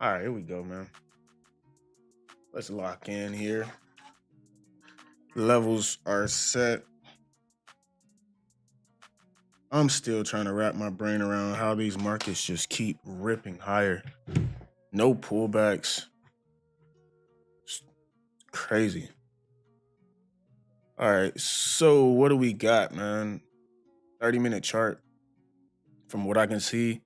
All right, here we go, man. Let's lock in here. Levels are set. I'm still trying to wrap my brain around how these markets just keep ripping higher. No pullbacks. It's crazy. All right, so what do we got, man? 30-minute chart. From what I can see,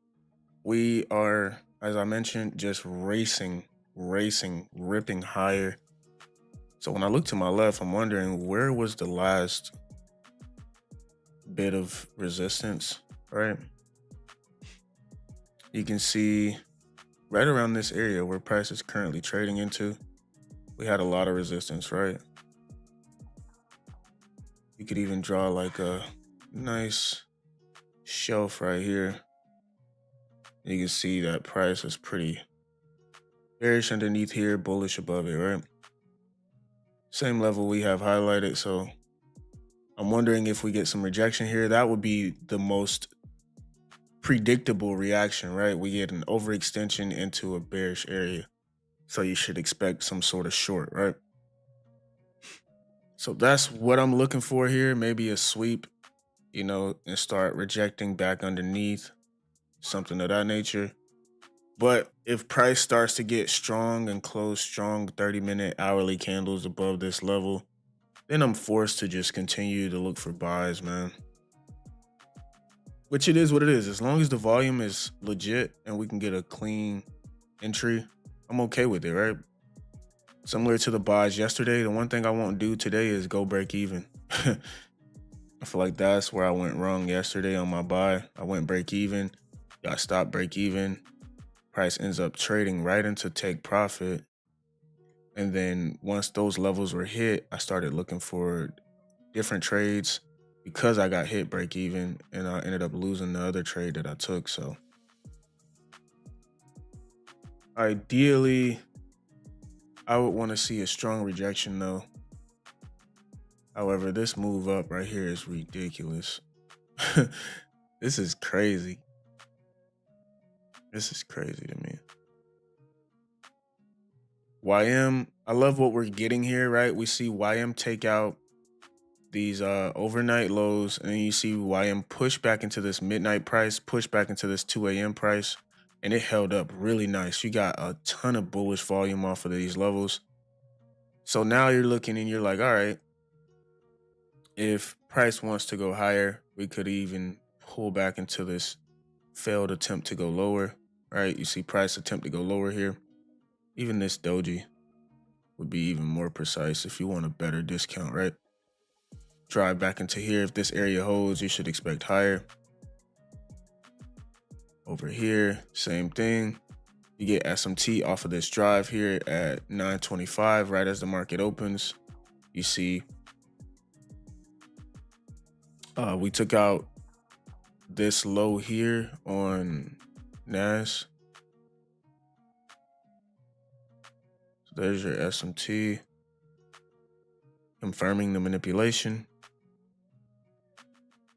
we are, as I mentioned, just racing, ripping higher. So when I look to my left, I'm wondering where was the last bit of resistance, right? You can see right around this area where price is currently trading into, we had a lot of resistance, right? You could even draw like a nice shelf right here. You can see that price is pretty bearish underneath here, bullish above it, right? Same level we have highlighted. So I'm wondering if we get some rejection here. That would be the most predictable reaction, right? We get an overextension into a bearish area. So you should expect some sort of short, right? So that's what I'm looking for here. Maybe a sweep, and start rejecting back underneath, something of that nature. But if price starts to get strong and close strong 30-minute hourly candles above this level, then I'm forced to just continue to look for buys, man. Which it is what it is. As long as the volume is legit and we can get a clean entry, I'm okay with it, right? Similar to the buys yesterday, the one thing I won't do today is go break even. I feel like that's where I went wrong yesterday on my buy. I went break even, got stopped break even. Price ends up trading right into take profit. And then once those levels were hit, I started looking for different trades because I got hit break even and I ended up losing the other trade that I took. So ideally, I would want to see a strong rejection though. However, this move up right here is ridiculous. This is crazy. This is crazy to me. YM, I love what we're getting here, right? We see YM take out these overnight lows, and then you see YM push back into this midnight price, push back into this 2 a.m. price, and it held up really nice. You got a ton of bullish volume off of these levels. So now you're looking and you're like, all right, if price wants to go higher, we could even pull back into this failed attempt to go lower, right? You see price attempt to go lower here. Even this doji would be even more precise if you want a better discount, right? Drive back into here. If this area holds, you should expect higher. Over here, same thing. You get SMT off of this drive here at 925 right as the market opens. You see we took out this low here on NAS. So there's your SMT confirming the manipulation.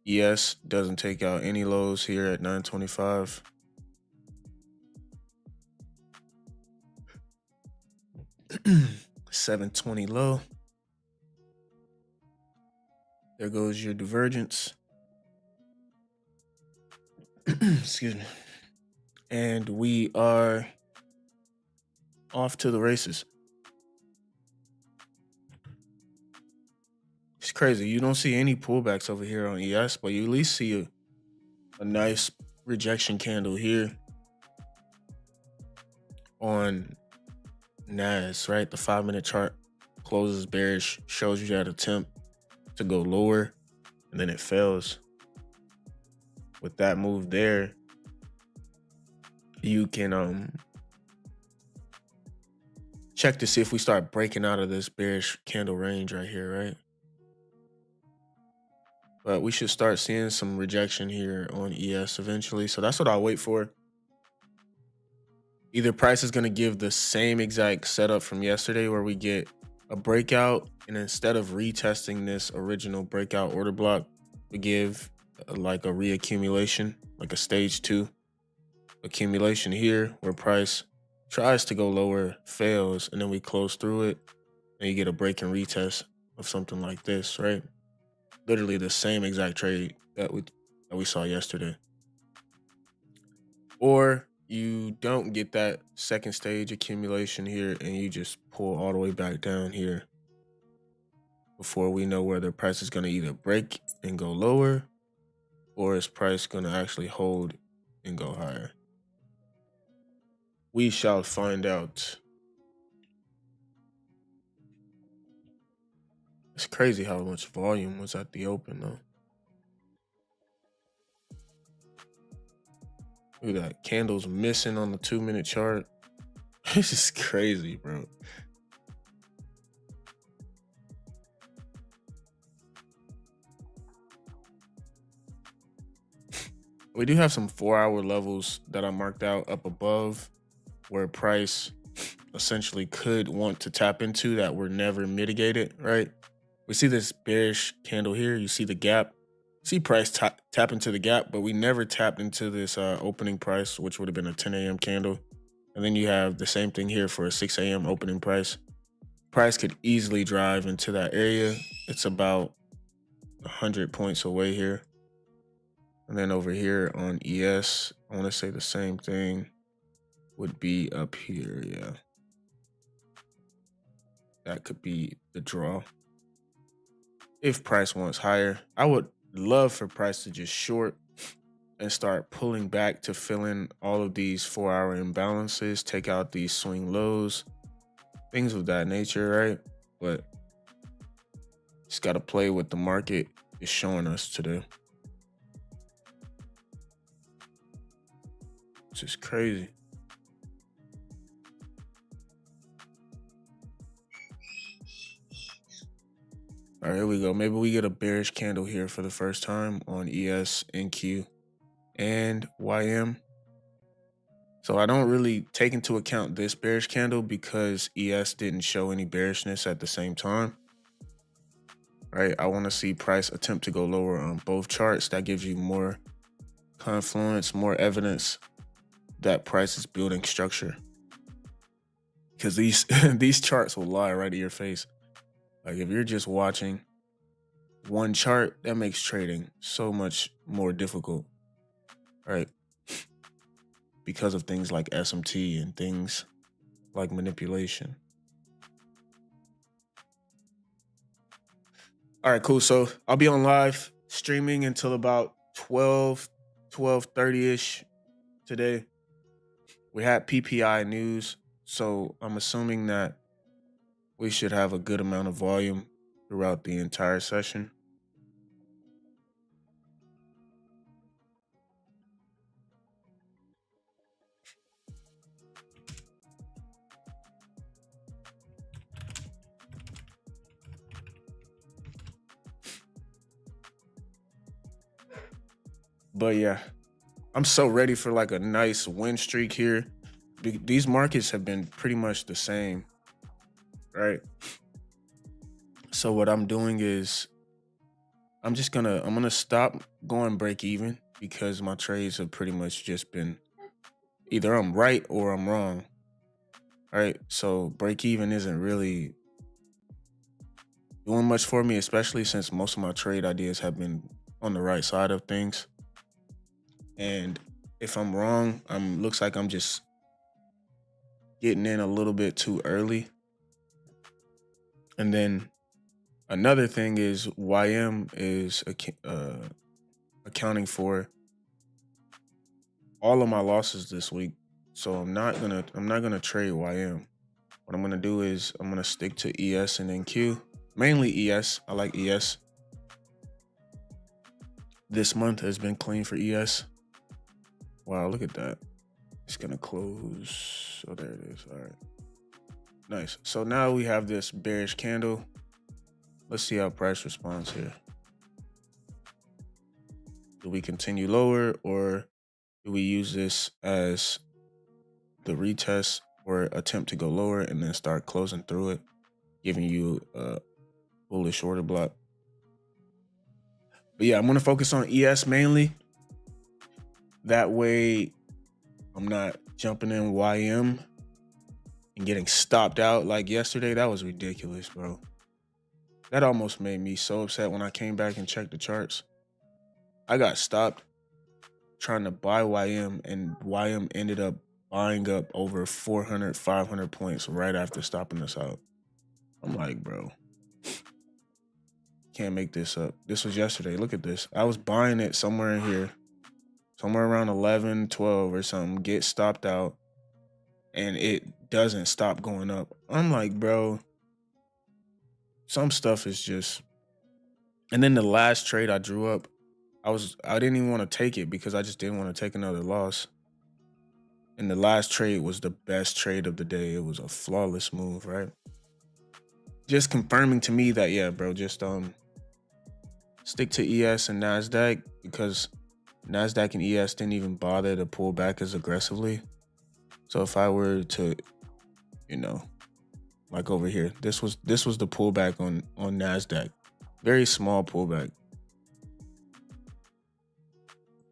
ES doesn't take out any lows here at 925. $720 low. There goes your divergence. Excuse me. And we are off to the races. It's crazy. You don't see any pullbacks over here on ES, but you at least see a nice rejection candle here on NAS, right? The 5-minute chart closes bearish, shows you that attempt to go lower, and then it fails. With that move there, you can check to see if we start breaking out of this bearish candle range right here, right? But we should start seeing some rejection here on ES eventually. So that's what I'll wait for. Either price is going to give the same exact setup from yesterday where we get a breakout, and instead of retesting this original breakout order block, we give like a reaccumulation, like a stage 2 accumulation here where price tries to go lower, fails, and then we close through it, and you get a break and retest of something like this, right? Literally the same exact trade that we saw yesterday. Or you don't get that second stage accumulation here, and you just pull all the way back down here before we know whether price is going to either break and go lower, or is price going to actually hold and go higher. We shall find out. It's crazy how much volume was at the open, though. Look at that. Candles missing on the 2-minute chart. It's just crazy, bro. We do have some 4-hour levels that I marked out up above where price essentially could want to tap into that were never mitigated, right? We see this bearish candle here. You see the gap. See price tap into the gap, but we never tapped into this opening price, which would have been a 10 a.m. candle. And then you have the same thing here for a 6 a.m. opening price. Price could easily drive into that area. It's about 100 points away here. And then over here on ES, I want to say the same thing would be up here. Yeah. That could be the draw. If price wants higher, I would love for price to just short and start pulling back to fill in all of these 4-hour imbalances, take out these swing lows, things of that nature, right? But just got to play what the market is showing us today. Which is crazy. All right, here we go. Maybe we get a bearish candle here for the first time on ES, NQ, and YM. So I don't really take into account this bearish candle because ES didn't show any bearishness at the same time. Right? I want to see price attempt to go lower on both charts. That gives you more confluence, more evidence that price is building structure. Because these these charts will lie right in your face. Like if you're just watching one chart, that makes trading so much more difficult, right? Because of things like SMT and things like manipulation. All right, cool. So I'll be on live streaming until about 12:30-ish today. We had PPI news, so I'm assuming that we should have a good amount of volume throughout the entire session. But yeah, I'm so ready for like a nice win streak here. These markets have been pretty much the same, right? So what I'm doing is I'm gonna stop going break even because my trades have pretty much just been either I'm right or I'm wrong. All right. So break even isn't really doing much for me, especially since most of my trade ideas have been on the right side of things. And if I'm wrong, looks like I'm just getting in a little bit too early. And then another thing is YM is accounting for all of my losses this week. So I'm not gonna trade YM. What I'm gonna do is I'm gonna stick to ES and NQ, mainly ES. I like ES. This month has been clean for ES. Wow, look at that. It's gonna close. Oh, there it is. All right. Nice. So now we have this bearish candle. Let's see how price responds here. Do we continue lower or do we use this as the retest or attempt to go lower and then start closing through it, giving you a bullish order block? But yeah, I'm going to focus on ES mainly. That way I'm not jumping in YM and getting stopped out like yesterday, that was ridiculous, bro. That almost made me so upset when I came back and checked the charts. I got stopped trying to buy YM, and YM ended up buying up over 400, 500 points right after stopping us out. I'm like, bro, can't make this up. This was yesterday. Look at this. I was buying it somewhere in here, somewhere around 11, 12 or something, get stopped out, and it doesn't stop going up. I'm like, bro, some stuff is just. And then the last trade I drew up, I didn't even want to take it because I just didn't want to take another loss. And the last trade was the best trade of the day. It was a flawless move, right? Just confirming to me that, yeah, bro, just stick to ES and NASDAQ, because NASDAQ and ES didn't even bother to pull back as aggressively. So if I were to, like over here, this was the pullback on NASDAQ. Very small pullback.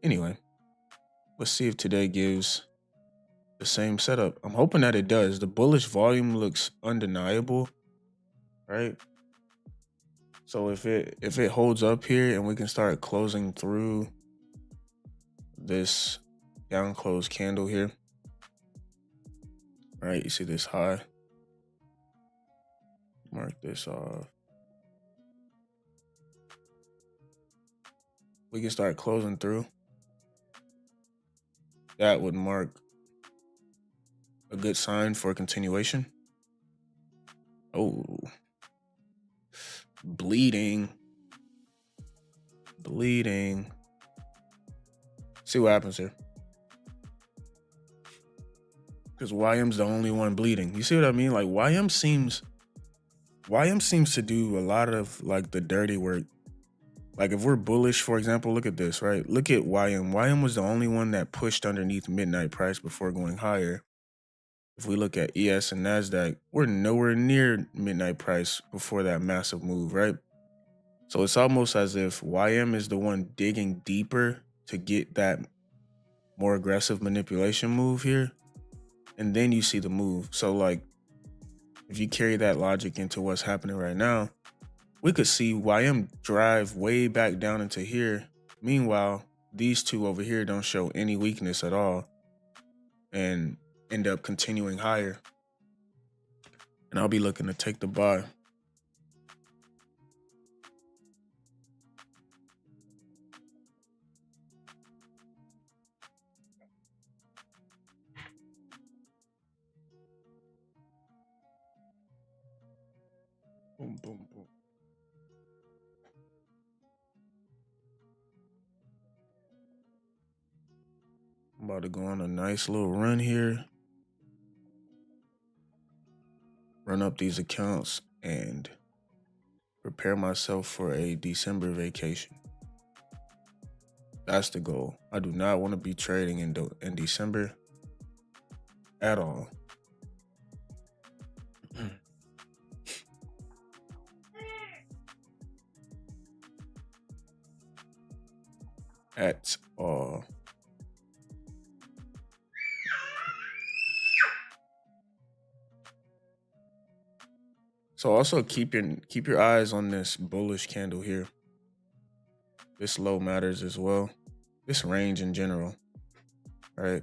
Anyway, let's see if today gives the same setup. I'm hoping that it does. The bullish volume looks undeniable, right? So if it holds up here and we can start closing through this down close candle here, right? You see this high. Mark this off. We can start closing through. That would mark a good sign for continuation. Oh, bleeding. See what happens here. Because YM's the only one bleeding. You see what I mean? Like YM seems to do a lot of like the dirty work. Like if we're bullish, for example, look at this, right? Look at YM. YM was the only one that pushed underneath midnight price before going higher. If we look at ES and NASDAQ, we're nowhere near midnight price before that massive move, right? So it's almost as if YM is the one digging deeper to get that more aggressive manipulation move here. And then you see the move. So like, if you carry that logic into what's happening right now, we could see YM drive way back down into here. Meanwhile, these two over here don't show any weakness at all and end up continuing higher. And I'll be looking to take the buy. Boom, boom, boom. I'm about to go on a nice little run here. Run up these accounts and prepare myself for a December vacation. That's the goal. I do not want to be trading in December at all. At all. So also keep your eyes on this bullish candle here. This low matters as well. This range in general, right?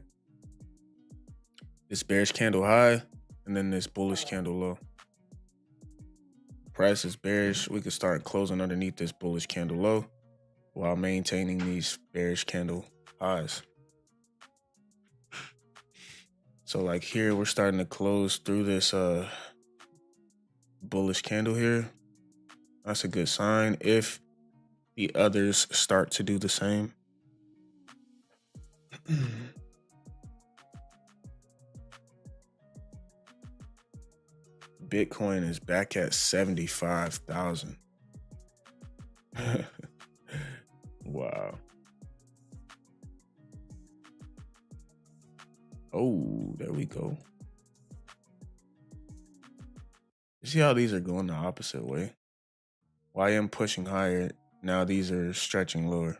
This bearish candle high and then this bullish candle low. Price is bearish. We could start closing underneath this bullish candle low while maintaining these bearish candle highs. So like here, we're starting to close through this bullish candle here. That's a good sign if the others start to do the same. Bitcoin is back at 75,000. Wow. Oh, there we go. You see how these are going the opposite way? YM pushing higher. Now these are stretching lower.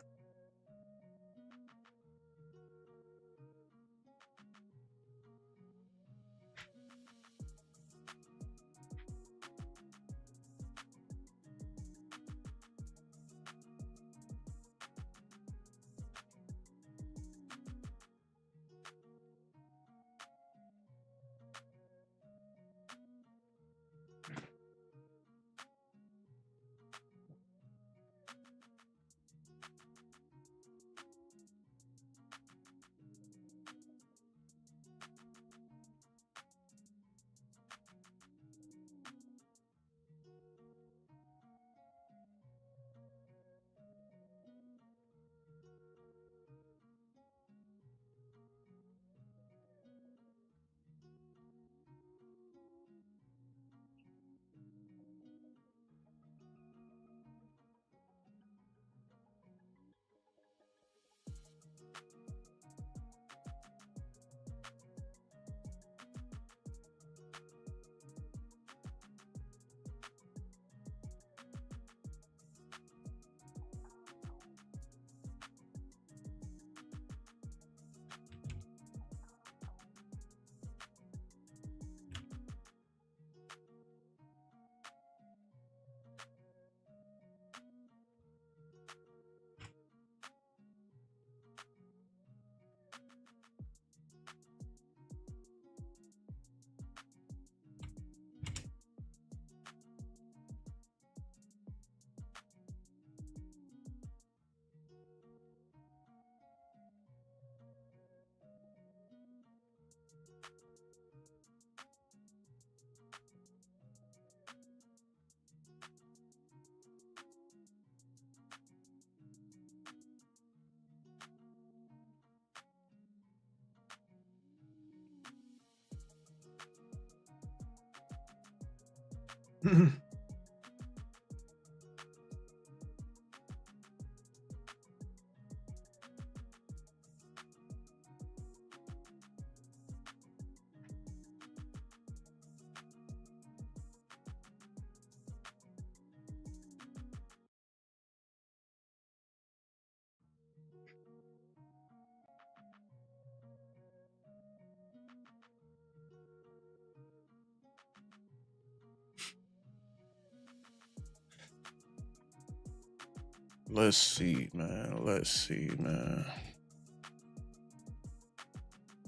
Let's see, man. Let's see, man.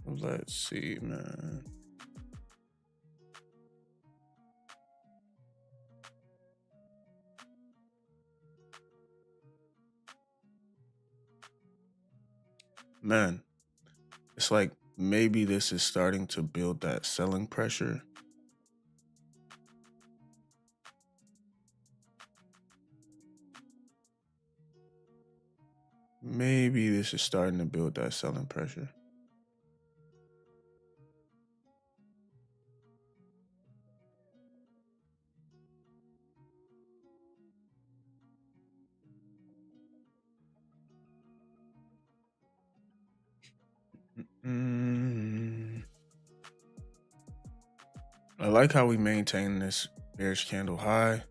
Let's see, man. Man, it's like maybe this is starting to build that selling pressure. Maybe this is starting to build that selling pressure. Mm. I like how we maintain this bearish candle high.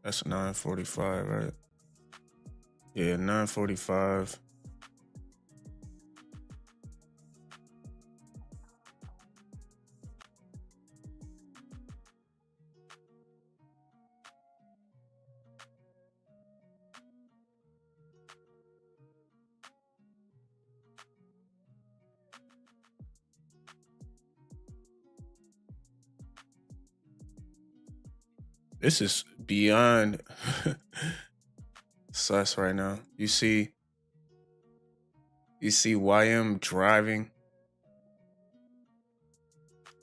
That's 945, right? Yeah, 945. This is beyond sus right now. You see YM driving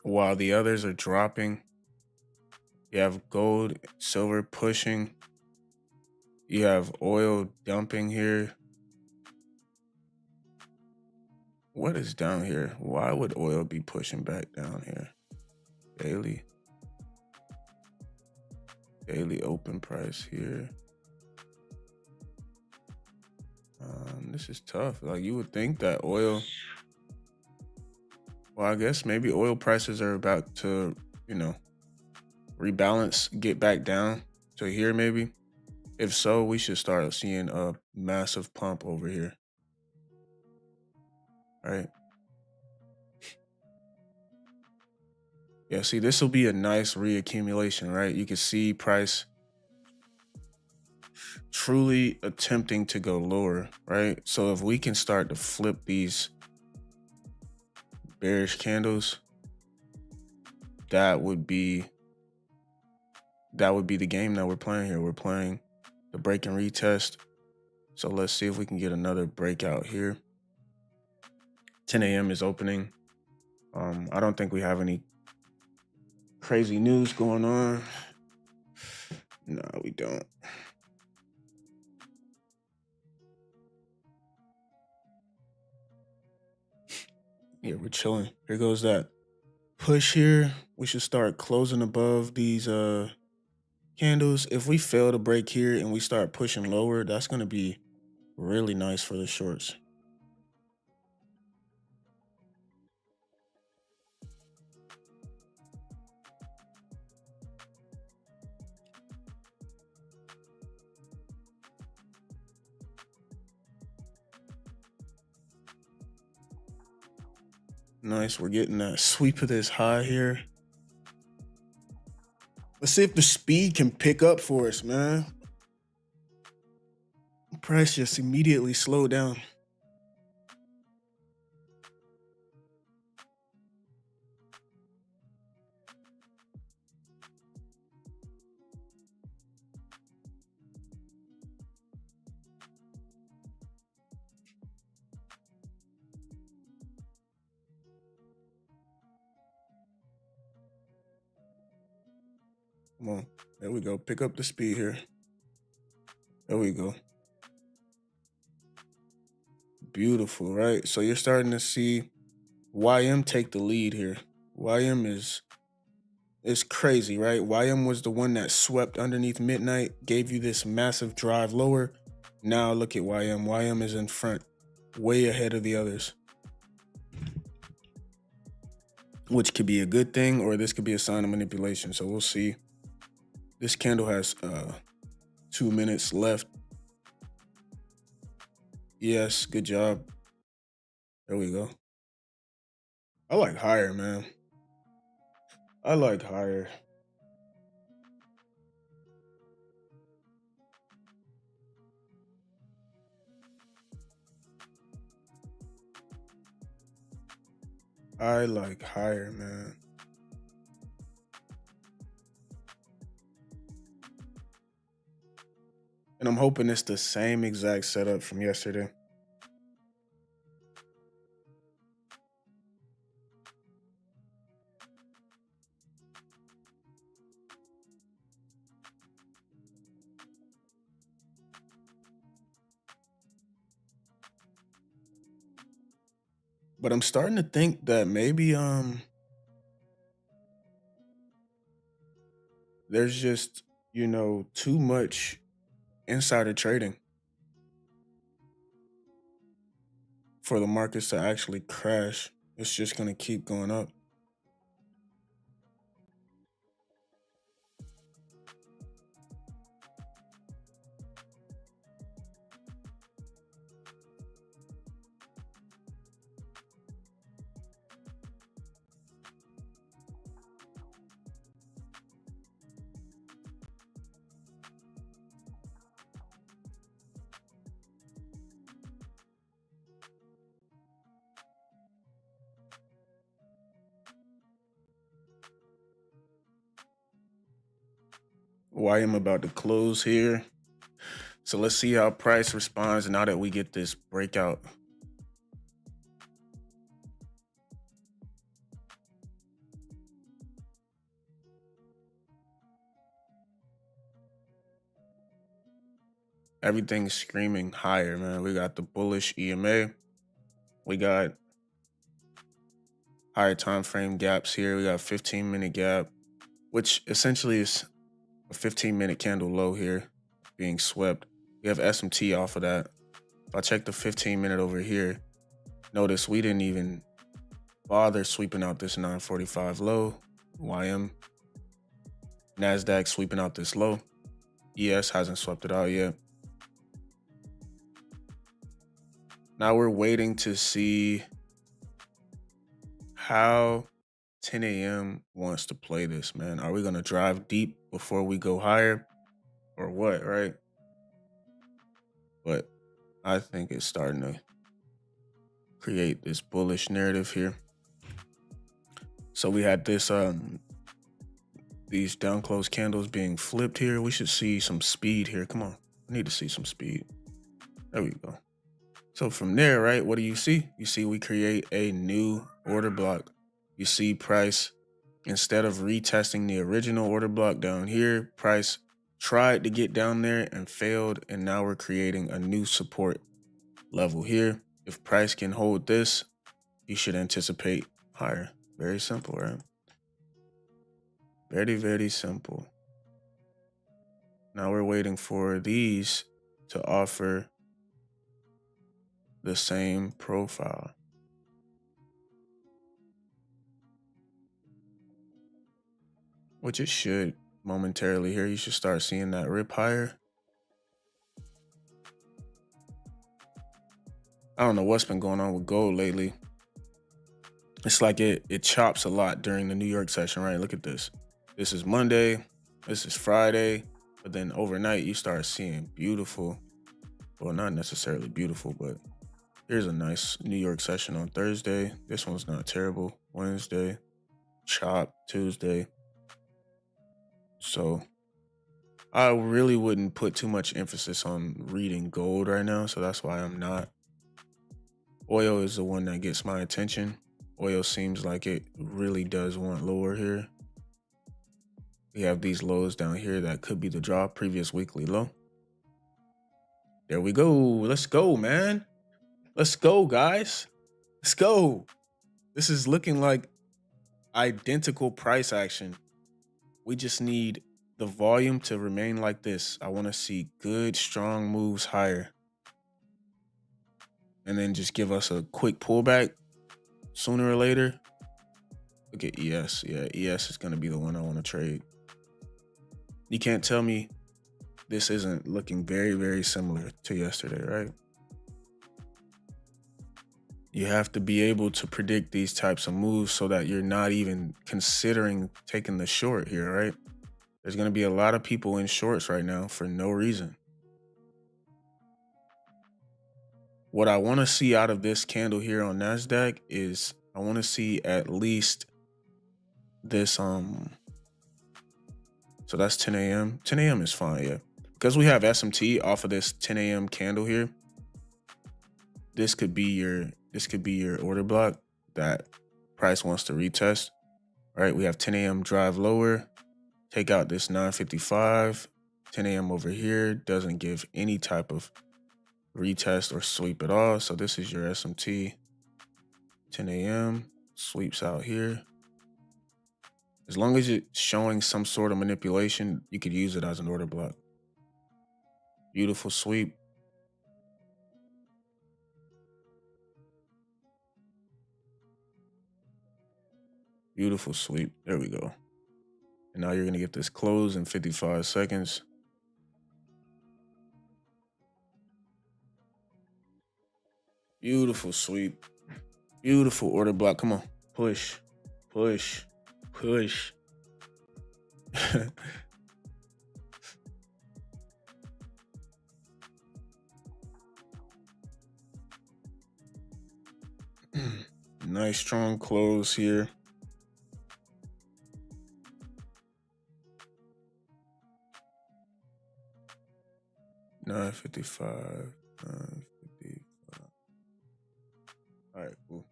while the others are dropping. You have gold, silver pushing. You have oil dumping here. What is down here? Why would oil be pushing back down here? Daily open price here. This is tough. Like, you would think that oil, well, I guess maybe oil prices are about to, rebalance, get back down to here maybe. If so, we should start seeing a massive pump over here. Right? Yeah, see, this will be a nice reaccumulation, right? You can see price truly attempting to go lower, right? So if we can start to flip these bearish candles, that would be the game that we're playing here. We're playing the break and retest. So let's see if we can get another breakout here. 10 a.m. is opening. I don't think we have any crazy news going on. No, we don't. Yeah, we're chilling. Here goes that push here. We should start closing above these candles. If we fail to break here and we start pushing lower, that's going to be really nice for the shorts. Nice, we're getting that sweep of this high here. Let's see if the speed can pick up for us, man. Price just immediately slowed down. Come on, there we go. Pick up the speed here. There we go. Beautiful, right? So you're starting to see YM take the lead here. YM is crazy, right? YM was the one that swept underneath midnight, gave you this massive drive lower. Now look at YM. YM is in front, way ahead of the others, which could be a good thing or this could be a sign of manipulation. So we'll see. This candle has 2 minutes left. Yes, good job. There we go. I like higher, man. I like higher. I like higher, man. And I'm hoping it's the same exact setup from yesterday. But I'm starting to think that maybe there's just, too much insider trading for the markets to actually crash. It's just going to keep going up. Why I'm about to close here. So let's see how price responds now that we get this breakout. Everything's screaming higher, man. We got the bullish EMA. We got higher time frame gaps here. We got 15-minute gap, which essentially is a 15-minute candle low here being swept. We have SMT off of that. If I check the 15-minute over here, notice we didn't even bother sweeping out this 945 low. YM. NASDAQ sweeping out this low. ES hasn't swept it out yet. Now we're waiting to see how 10 a.m. wants to play this, man. Are we going to drive deep before we go higher or what, right? But I think it's starting to create this bullish narrative here. So we had this these down close candles being flipped here. We should see some speed here. Come on. I need to see some speed. There we go. So from there, right, what do you see? You see we create a new order block. You see price, instead of retesting the original order block down here, price tried to get down there and failed. And now we're creating a new support level here. If price can hold this, you should anticipate higher. Very simple, right? Very, very simple. Now we're waiting for these to offer the same profile. Which it should momentarily here. You should start seeing that rip higher. I don't know what's been going on with gold lately. It's like it chops a lot during the New York session, right? Look at this. This is Monday. This is Friday. But then overnight, you start seeing beautiful, well, not necessarily beautiful, but here's a nice New York session on Thursday. This one's not terrible. Wednesday, chop, Tuesday. So I really wouldn't put too much emphasis on reading gold right now. So that's why I'm not. Oil is the one that gets my attention. Oil seems like it really does want lower here. We have these lows down here that could be the drop, previous weekly low. There we go. Let's go, man. Let's go, guys. Let's go. This is looking like identical price action. We just need the volume to remain like this. I want to see good, strong moves higher. And then just give us a quick pullback sooner or later. Look at ES. Yeah, ES is going to be the one I want to trade. You can't tell me this isn't looking very, very similar to yesterday, right? You have to be able to predict these types of moves so that you're not even considering taking the short here, right? There's going to be a lot of people in shorts right now for no reason. What I want to see out of this candle here on NASDAQ is I want to see at least this, so that's 10 a.m. 10 a.m. is fine, yeah. Because we have SMT off of this 10 a.m. candle here, this could be your order block that price wants to retest. All right, we have 10 a.m. drive lower, take out this 955, 10 a.m. over here, doesn't give any type of retest or sweep at all. So this is your SMT, 10 a.m. sweeps out here. As long as it's showing some sort of manipulation, you could use it as an order block. Beautiful sweep. Beautiful sweep. There we go. And now you're going to get this close in 55 seconds. Beautiful sweep. Beautiful order block. Come on. Push. Push. Push. Nice strong close here. $9.55. All right, cool.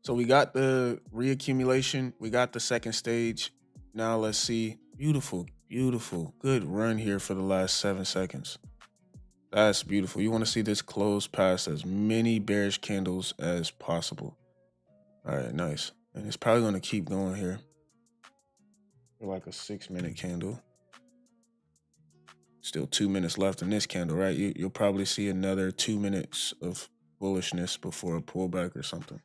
So we got the reaccumulation. We got the second stage. Now let's see. Beautiful, beautiful. Good run here for the last 7 seconds. That's beautiful. You want to see this close past as many bearish candles as possible. All right, nice. And it's probably going to keep going here for like a 6-minute candle. Still 2 minutes left in this candle, right? You'll probably see another 2 minutes of bullishness before a pullback or something.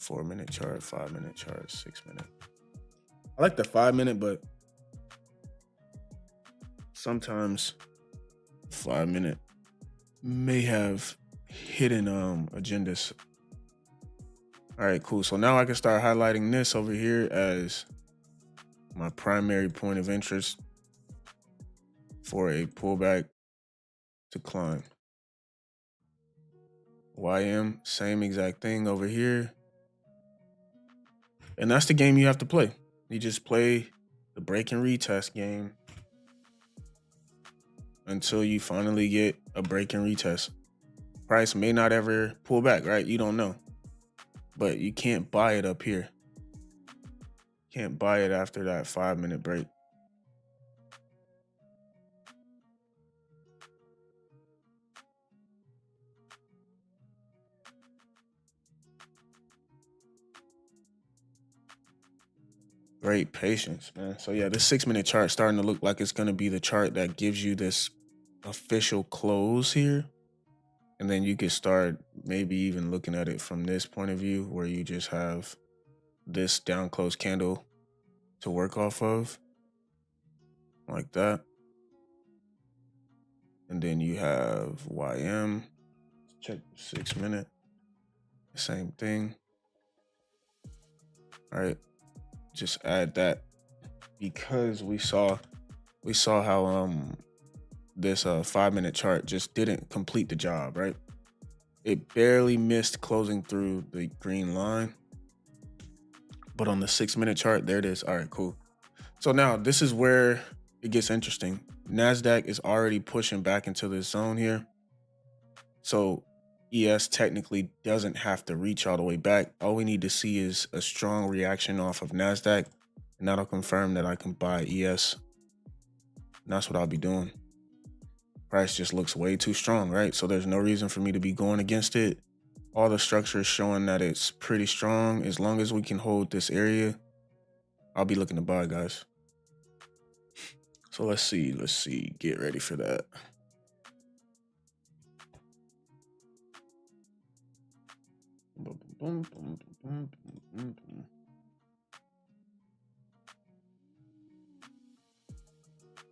4-minute chart, 5-minute chart, 6-minute. I like the 5-minute, but sometimes 5-minute may have hidden agendas. All right, cool. So now I can start highlighting this over here as my primary point of interest for a pullback to climb. YM, same exact thing over here. And that's the game you have to play. You just play the break and retest game until you finally get a break and retest. Price may not ever pull back, right? You don't know. But you can't buy it up here. Can't buy it after that 5-minute break. Great patience, man. So yeah, this 6-minute chart starting to look like it's going to be the chart that gives you this official close here. And then you could start maybe even looking at it from this point of view where you just have this down close candle to work off of like that. And then you have YM, check 6-minute, same thing. All right. Just add that because we saw how this 5-minute chart just didn't complete the job, right? It barely missed closing through the green line, but on the 6-minute chart, there it is. All right, cool. So now this is where it gets interesting. NASDAQ is already pushing back into this zone here, so ES technically doesn't have to reach all the way back. All we need to see is a strong reaction off of NASDAQ, and that'll confirm that I can buy ES. And that's what I'll be doing. Price just looks way too strong, right? So there's no reason for me to be going against it. All the structure is showing that it's pretty strong. As long as we can hold this area, I'll be looking to buy, guys. So let's see. Get ready for that.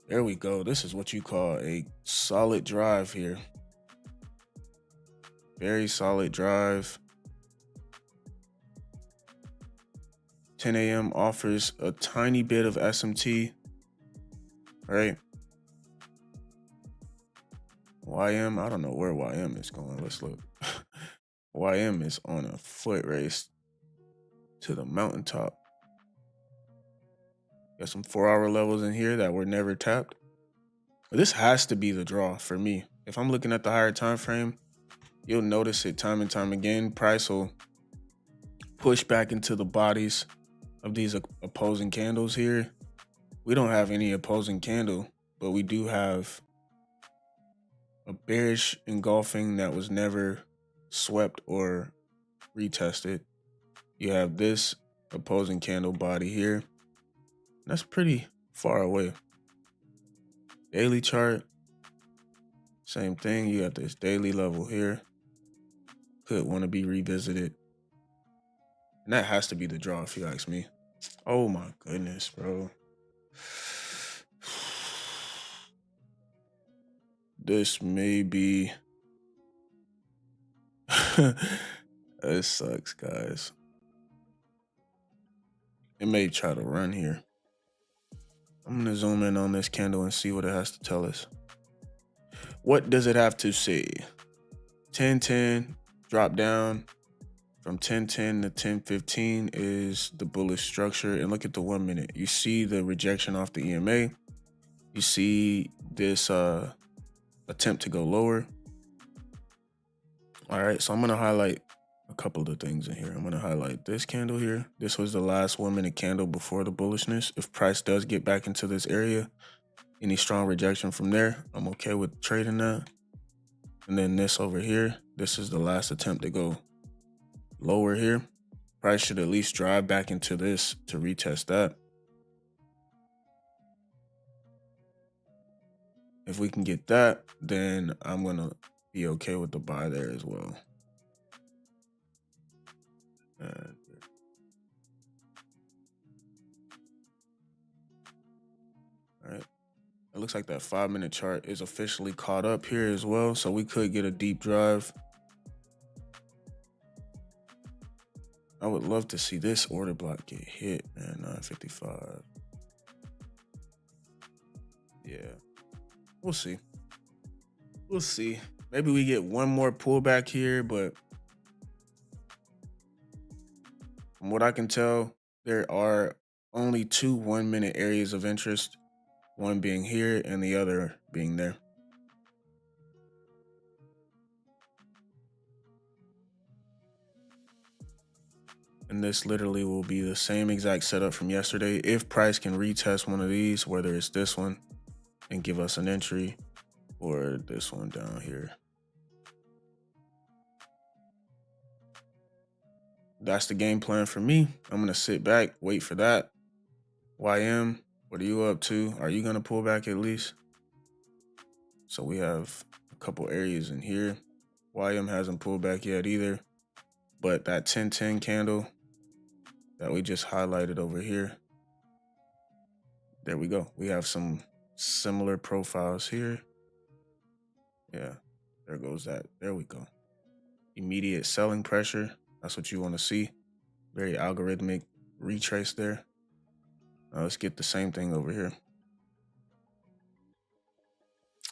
There we go. This is what you call a solid drive here. Very solid drive. 10 a.m. offers a tiny bit of SMT, right? YM, I don't know where YM is going. Let's look. YM is on a foot race to the mountaintop. Got some 4-hour levels in here that were never tapped. This has to be the draw for me. If I'm looking at the higher time frame, you'll notice it time and time again. Price will push back into the bodies of these opposing candles here. We don't have any opposing candle, but we do have a bearish engulfing that was never swept or retested. You have this opposing candle body here. That's pretty far away. Daily chart, same thing. You got this daily level here. Could want to be revisited. And that has to be the draw if you ask me. Oh my goodness, bro. This may be... It sucks, guys. It may try to run here. I'm going to zoom in on this candle and see what it has to tell us. What does it have to say? 1010 drop down from 1010 to 1015 is the bullish structure. And look at the 1 minute. You see the rejection off the EMA. You see this attempt to go lower. All right, so I'm going to highlight a couple of the things in here. I'm going to highlight this candle here. This was the last 1 minute candle before the bullishness. If price does get back into this area, any strong rejection from there, I'm okay with trading that. And then this over here, this is the last attempt to go lower here. Price should at least drive back into this to retest that. If we can get that, then I'm going to be okay with the buy there as well. All right. It looks like that 5 minute chart is officially caught up here as well. So we could get a deep drive. I would love to see this order block get hit, man. 955. Yeah. We'll see. We'll see. Maybe we get one more pullback here, but from what I can tell, there are only 2 1 minute areas of interest, one being here and the other being there. And this literally will be the same exact setup from yesterday. If price can retest one of these, whether it's this one and give us an entry or this one down here. That's the game plan for me. I'm going to sit back, wait for that. YM, what are you up to? Are you going to pull back at least? So we have a couple areas in here. YM hasn't pulled back yet either. But that 1010 candle that we just highlighted over here, there we go. We have some similar profiles here. Yeah, there goes that. There we go. Immediate selling pressure. That's what you want to see. Very algorithmic retrace there. Now let's get the same thing over here.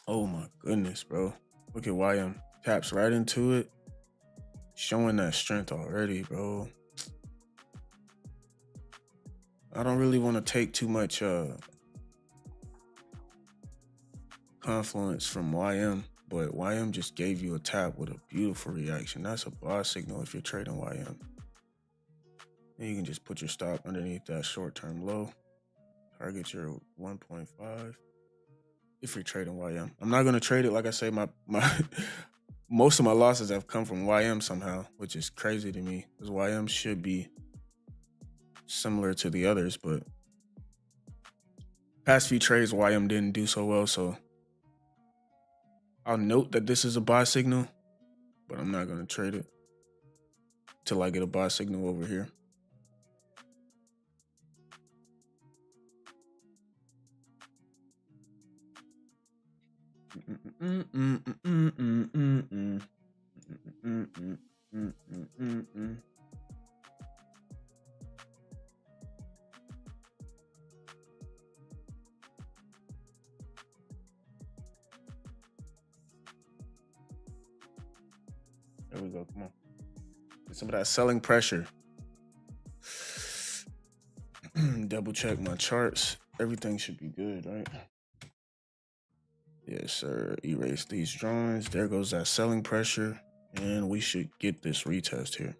Oh my goodness, bro. Look at YM. Taps right into it. Showing that strength already, bro. I don't really want to take too much confluence from YM, but YM just gave you a tap with a beautiful reaction. That's a buy signal if you're trading YM. And you can just put your stop underneath that short-term low. Target your 1.5 if you're trading YM. I'm not going to trade it. Like I say, my Most of my losses have come from YM somehow, which is crazy to me because YM should be similar to the others, but past few trades, YM didn't do so well. So I'll note that this is a buy signal, but I'm not going to trade it till I get a buy signal over here. There we go. Come on. Get some of that selling pressure. Double check my charts. Everything should be good, right? Yes, sir. Erase these drawings. There goes that selling pressure. And we should get this retest here.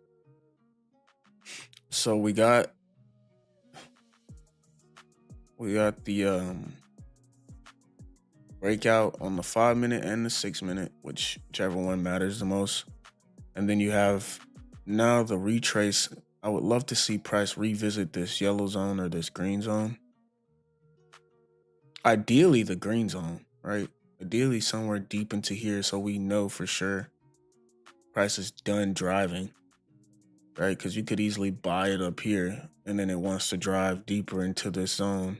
So we got the breakout on the 5 minute and the 6 minute, whichever one matters the most. And then you have now the retrace. I would love to see price revisit this yellow zone or this green zone. Ideally the green zone, right? Ideally somewhere deep into here so we know for sure price is done driving, right? Because you could easily buy it up here and then it wants to drive deeper into this zone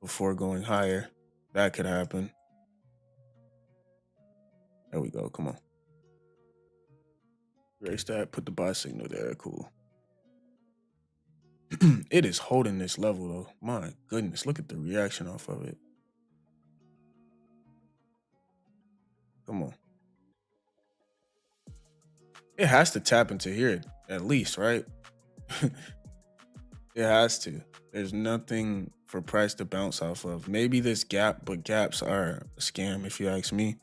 before going higher. That could happen. There we go. Come on. Erase that. Put the buy signal there. Cool. It is holding this level though. My goodness. Look at the reaction off of it. Come on. It has to tap into here at least, right? It has to. There's nothing for price to bounce off of. Maybe this gap, but gaps are a scam if you ask me.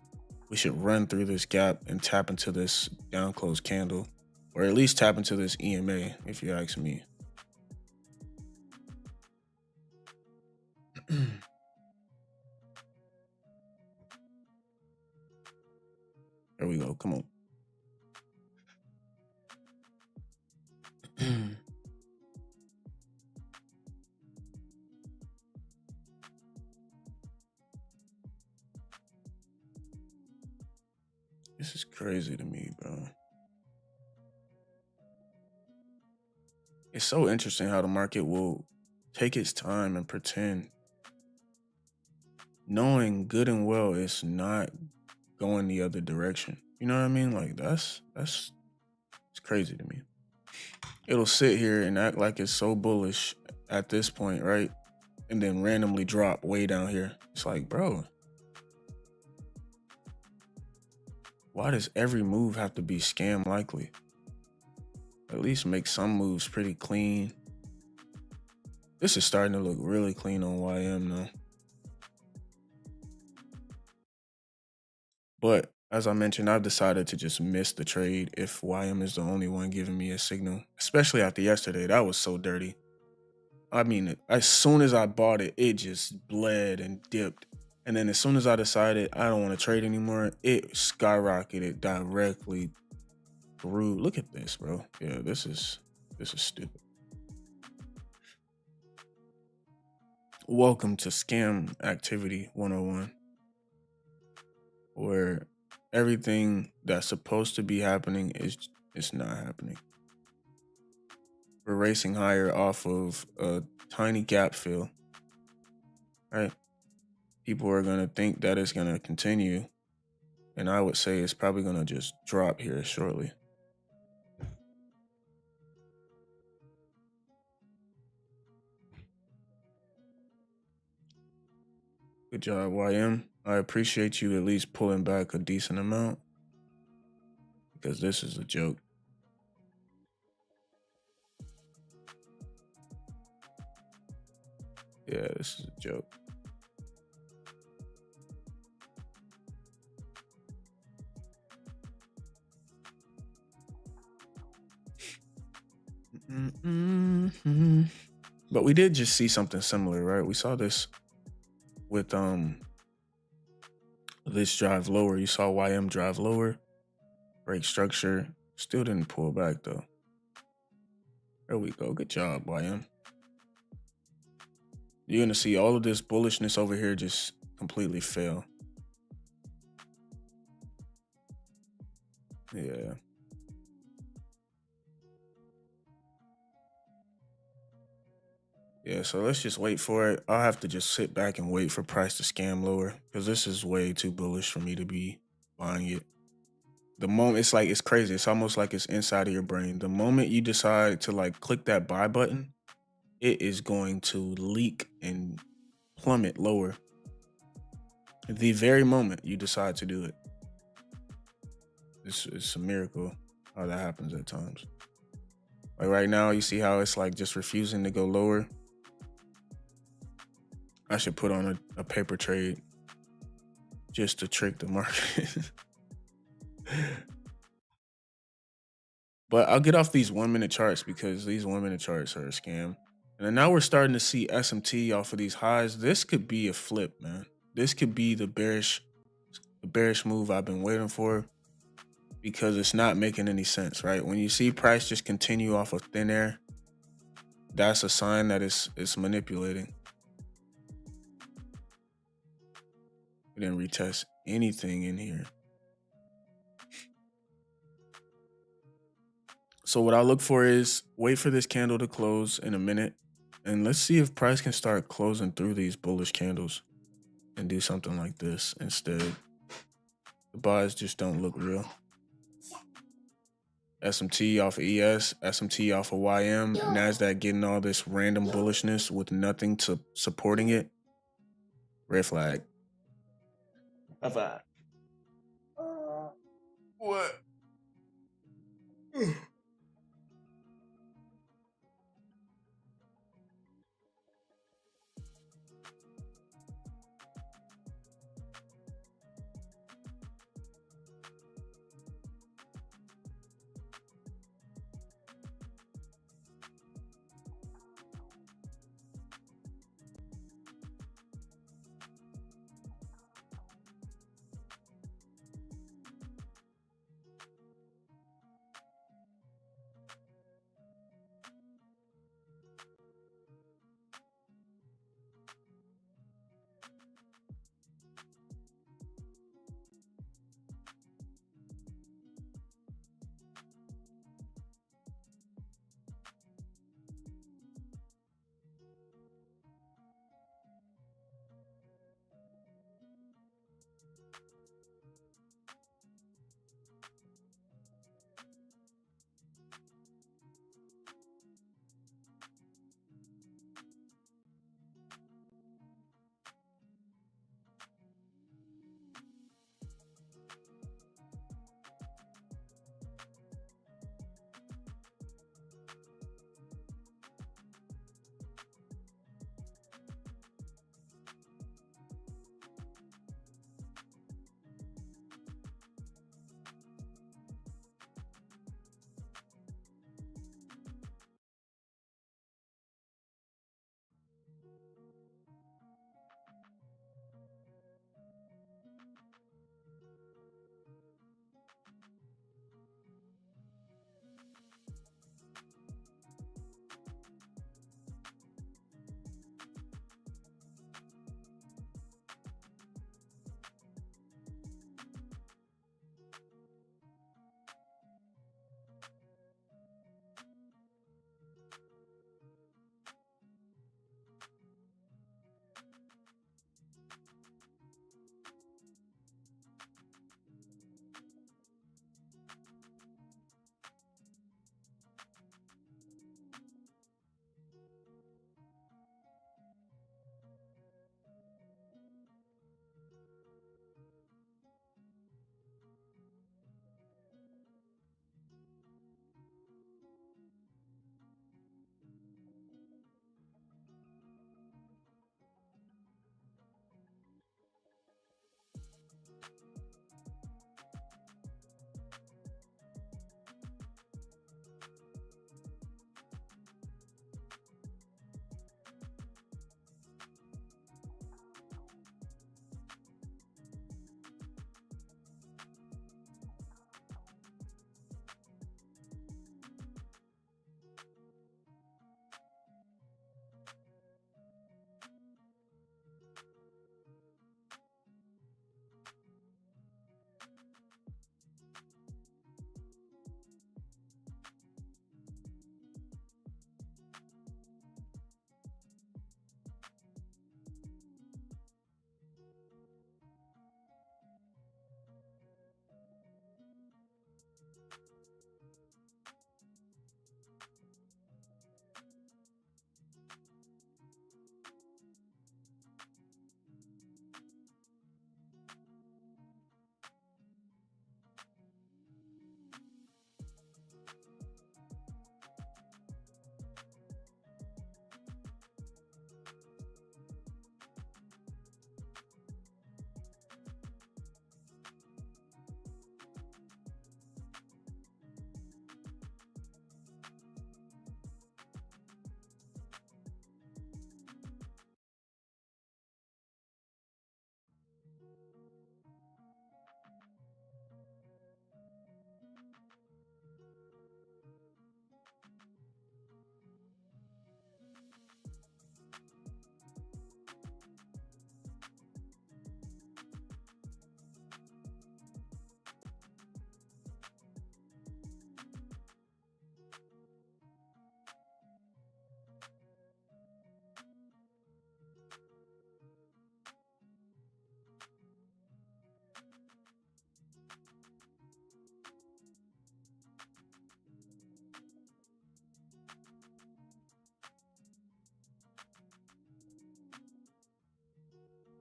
We should run through this gap and tap into this down close candle, or at least tap into this EMA if you ask me. There we go. Come on. This is crazy to me, bro. It's so interesting how the market will take its time and pretend, knowing good and well it's not going the other direction. You know what I mean? Like it's crazy to me. It'll sit here and act like it's so bullish at this point, right? And then randomly drop way down here. It's like, bro, why does every move have to be scam likely? At least make some moves pretty clean. This is starting to look really clean on YM now. But as I mentioned, I've decided to just miss the trade if YM is the only one giving me a signal, especially after yesterday. That was so dirty. I mean, as soon as I bought it, it just bled and dipped. And then as soon as I decided I don't want to trade anymore, it skyrocketed directly through. Look at this, bro. Yeah, this is stupid. Welcome to Scam Activity 101, where everything that's supposed to be happening is not happening. We're racing higher off of a tiny gap fill, right? People are going to think that it's going to continue, and I would say it's probably going to just drop here shortly. Good job, YM. I appreciate you at least pulling back a decent amount, because this is a joke. Yeah, this is a joke. But we did just see something similar, right? We saw this with this drive lower. You saw YM drive lower, Break structure. Still didn't pull back though. There we go. Good job, YM. You're going to see all of this bullishness over here just completely fail. Yeah. Yeah, so let's just wait for it. I'll have to just sit back and wait for price to scam lower because this is way too bullish for me to be buying it. The moment it's crazy. It's almost like it's inside of your brain. The moment you decide to like click that buy button, it is going to leak and plummet lower. The very moment you decide to do it. It's a miracle how that happens at times. Like right now, you see how it's like just refusing to go lower. I should put on a paper trade just to trick the market. But I'll get off these 1 minute charts because these 1 minute charts are a scam. And then now we're starting to see SMT off of these highs. This could be a flip, man. This could be the bearish move I've been waiting for because it's not making any sense, right? When you see price just continue off of thin air, that's a sign that it's manipulating. We didn't retest anything in here. So what I look for is wait for this candle to close in a minute. And let's see if price can start closing through these bullish candles and do something like this instead. The buys just don't look real. SMT off of ES, SMT off of YM, NASDAQ getting all this random bullishness with nothing to supporting it. Red flag. What?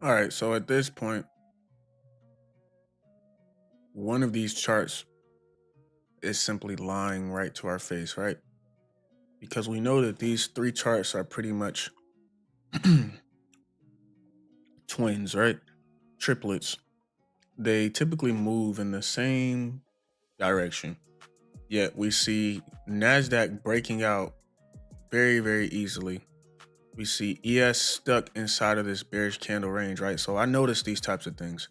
All right, so at this point, one of these charts is simply lying right to our face, right? Because we know that these three charts are pretty much twins, right? Triplets. They typically move in the same direction. Yet we see NASDAQ breaking out very, very easily. We see ES stuck inside of this bearish candle range, right? So I noticed these types of things.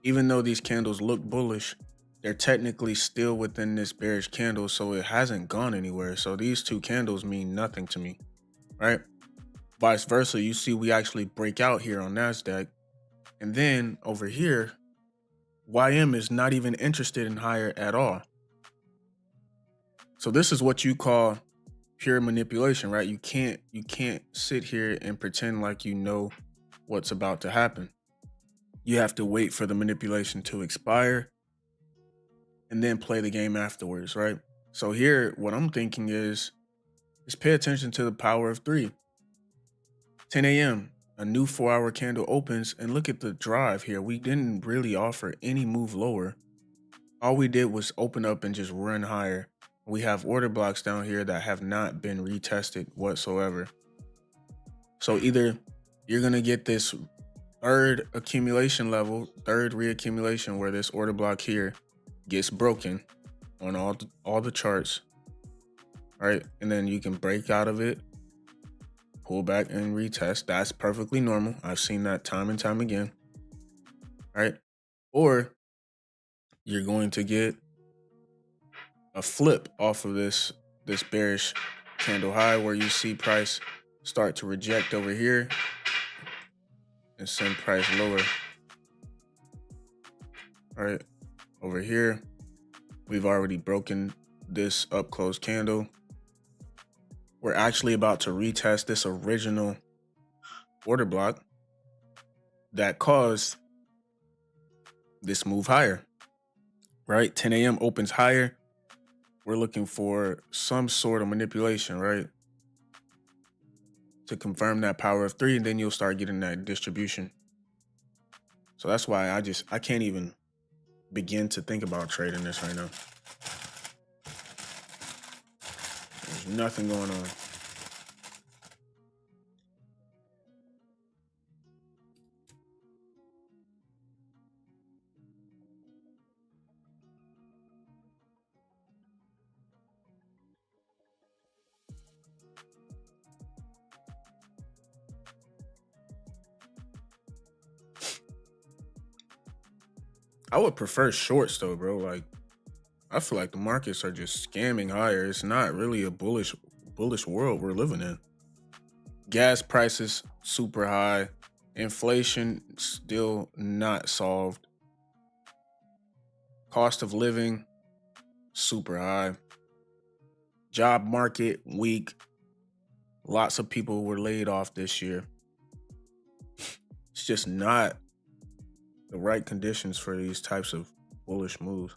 Even though these candles look bullish, they're technically still within this bearish candle, so it hasn't gone anywhere. So these two candles mean nothing to me, right? Vice versa, you see we actually break out here on NASDAQ. And then over here, YM is not even interested in higher at all. So this is what you call pure manipulation, right? You can't sit here and pretend like you know what's about to happen. You have to wait for the manipulation to expire and then play the game afterwards, right? So here, what I'm thinking is pay attention to the power of 3. 10 a.m., a new 4-hour candle opens, and look at the drive here. We didn't really offer any move lower. All we did was open up and just run higher. We have order blocks down here that have not been retested whatsoever. So either you're going to get this third accumulation level, third reaccumulation, where this order block here gets broken on all the charts, right? And then you can break out of it, pull back and retest. That's perfectly normal. I've seen that time and time again, right? Or you're going to get a flip off of this bearish candle high where you see price start to reject over here and send price lower. All right, over here, we've already broken this up close candle. We're actually about to retest this original order block that caused this move higher, right? 10 a.m. opens higher. We're looking for some sort of manipulation, right? To confirm that power of 3, and then you'll start getting that distribution. So that's why I can't even begin to think about trading this right now. There's nothing going on. I would prefer shorts though, bro. Like, I feel like the markets are just scamming higher. It's not really a bullish world we're living in. Gas prices super high. Inflation still not solved. Cost of living super high. Job market weak. Lots of people were laid off this year. It's just not the right conditions for these types of bullish moves.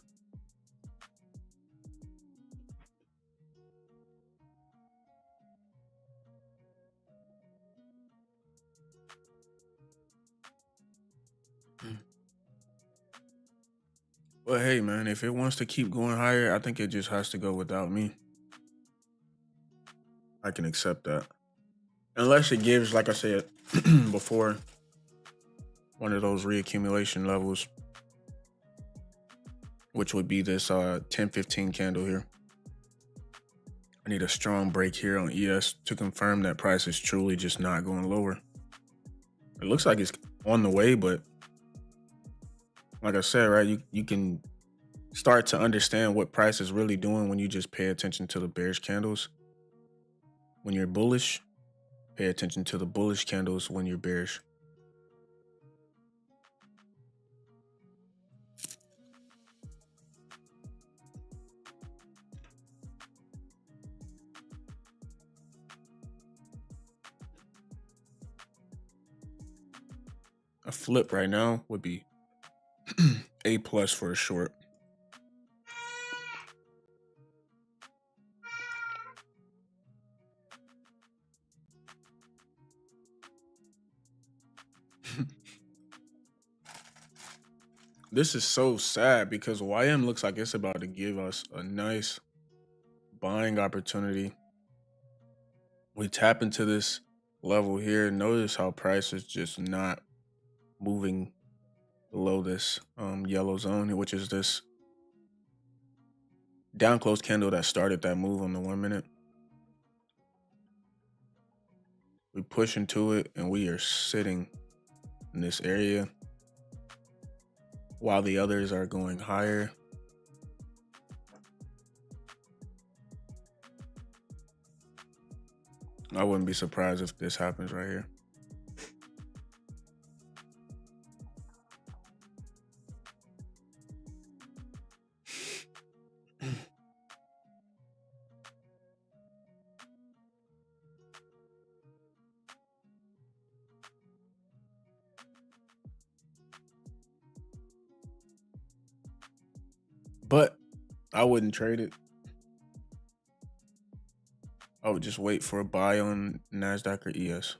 But hey, man, if it wants to keep going higher, I think it just has to go without me. I can accept that. Unless it gives, like I said before, one of those reaccumulation levels, which would be this 10-15 candle here. I need a strong break here on ES to confirm that price is truly just not going lower. It looks like it's on the way, but like I said, right, you can start to understand what price is really doing when you just pay attention to the bearish candles. When you're bullish, pay attention to the bullish candles when you're bearish. A flip right now would be A+ for a short. This is so sad because YM looks like it's about to give us a nice buying opportunity. We tap into this level here. Notice how price is just not moving below this yellow zone, which is this down close candle that started that move on the 1 minute. We push into it and we are sitting in this area while the others are going higher. I wouldn't be surprised if this happens right here. But I wouldn't trade it. I would just wait for a buy on NASDAQ or ES.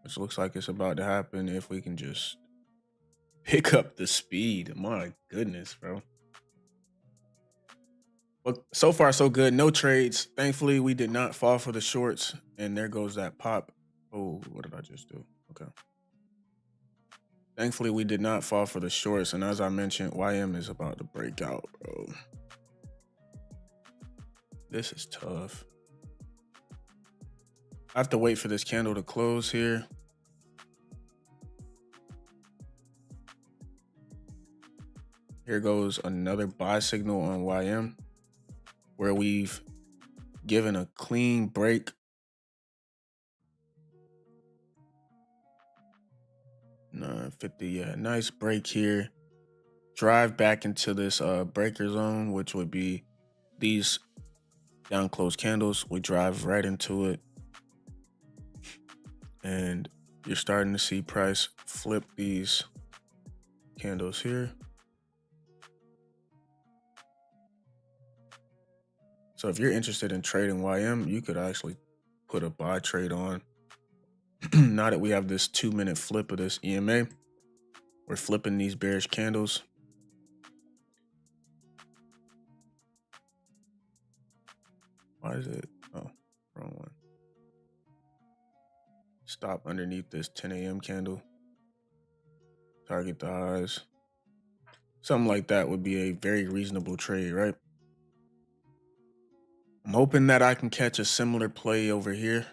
Which looks like it's about to happen if we can just pick up the speed. My goodness, bro. But so far, so good. No trades. Thankfully, we did not fall for the shorts. And there goes that pop. Oh, what did I just do? Okay. Thankfully, we did not fall for the shorts. And as I mentioned, YM is about to break out, bro. This is tough. I have to wait for this candle to close here. Here goes another buy signal on YM where we've given a clean break. No, 50, yeah, nice break here. Drive back into this breaker zone, which would be these down close candles. We drive right into it. And you're starting to see price flip these candles here. So if you're interested in trading YM, you could actually put a buy trade on. Now that we have this 2-minute flip of this EMA, we're flipping these bearish candles. Why is it? Oh, wrong one. Stop underneath this 10 a.m. candle. Target the highs. Something like that would be a very reasonable trade, right? I'm hoping that I can catch a similar play over here.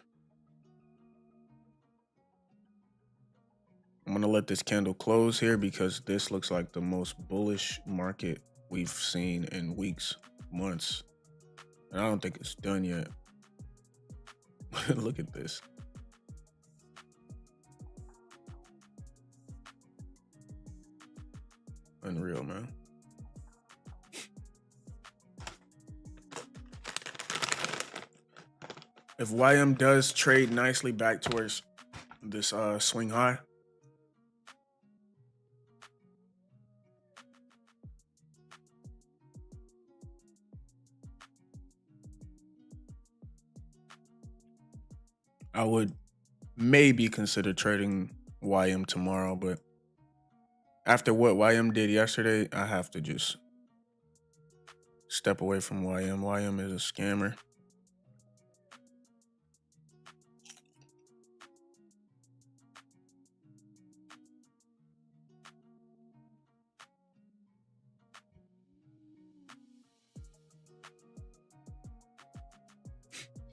I'm going to let this candle close here because this looks like the most bullish market we've seen in weeks, months. And I don't think it's done yet. Look at this. Unreal, man. If YM does trade nicely back towards this swing high, I would maybe consider trading YM tomorrow, but after what YM did yesterday, I have to just step away from YM. YM is a scammer.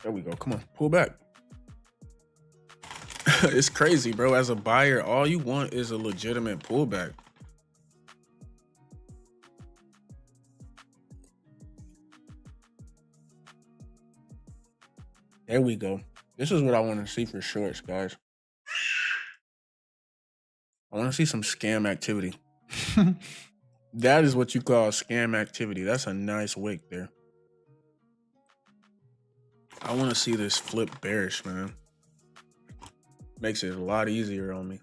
There we go. Come on, pull back. It's crazy, bro. As a buyer, all you want is a legitimate pullback. There we go. This is what I want to see for shorts, guys. I want to see some scam activity. That is what you call scam activity. That's a nice wick there. I want to see this flip bearish, man. Makes it a lot easier on me.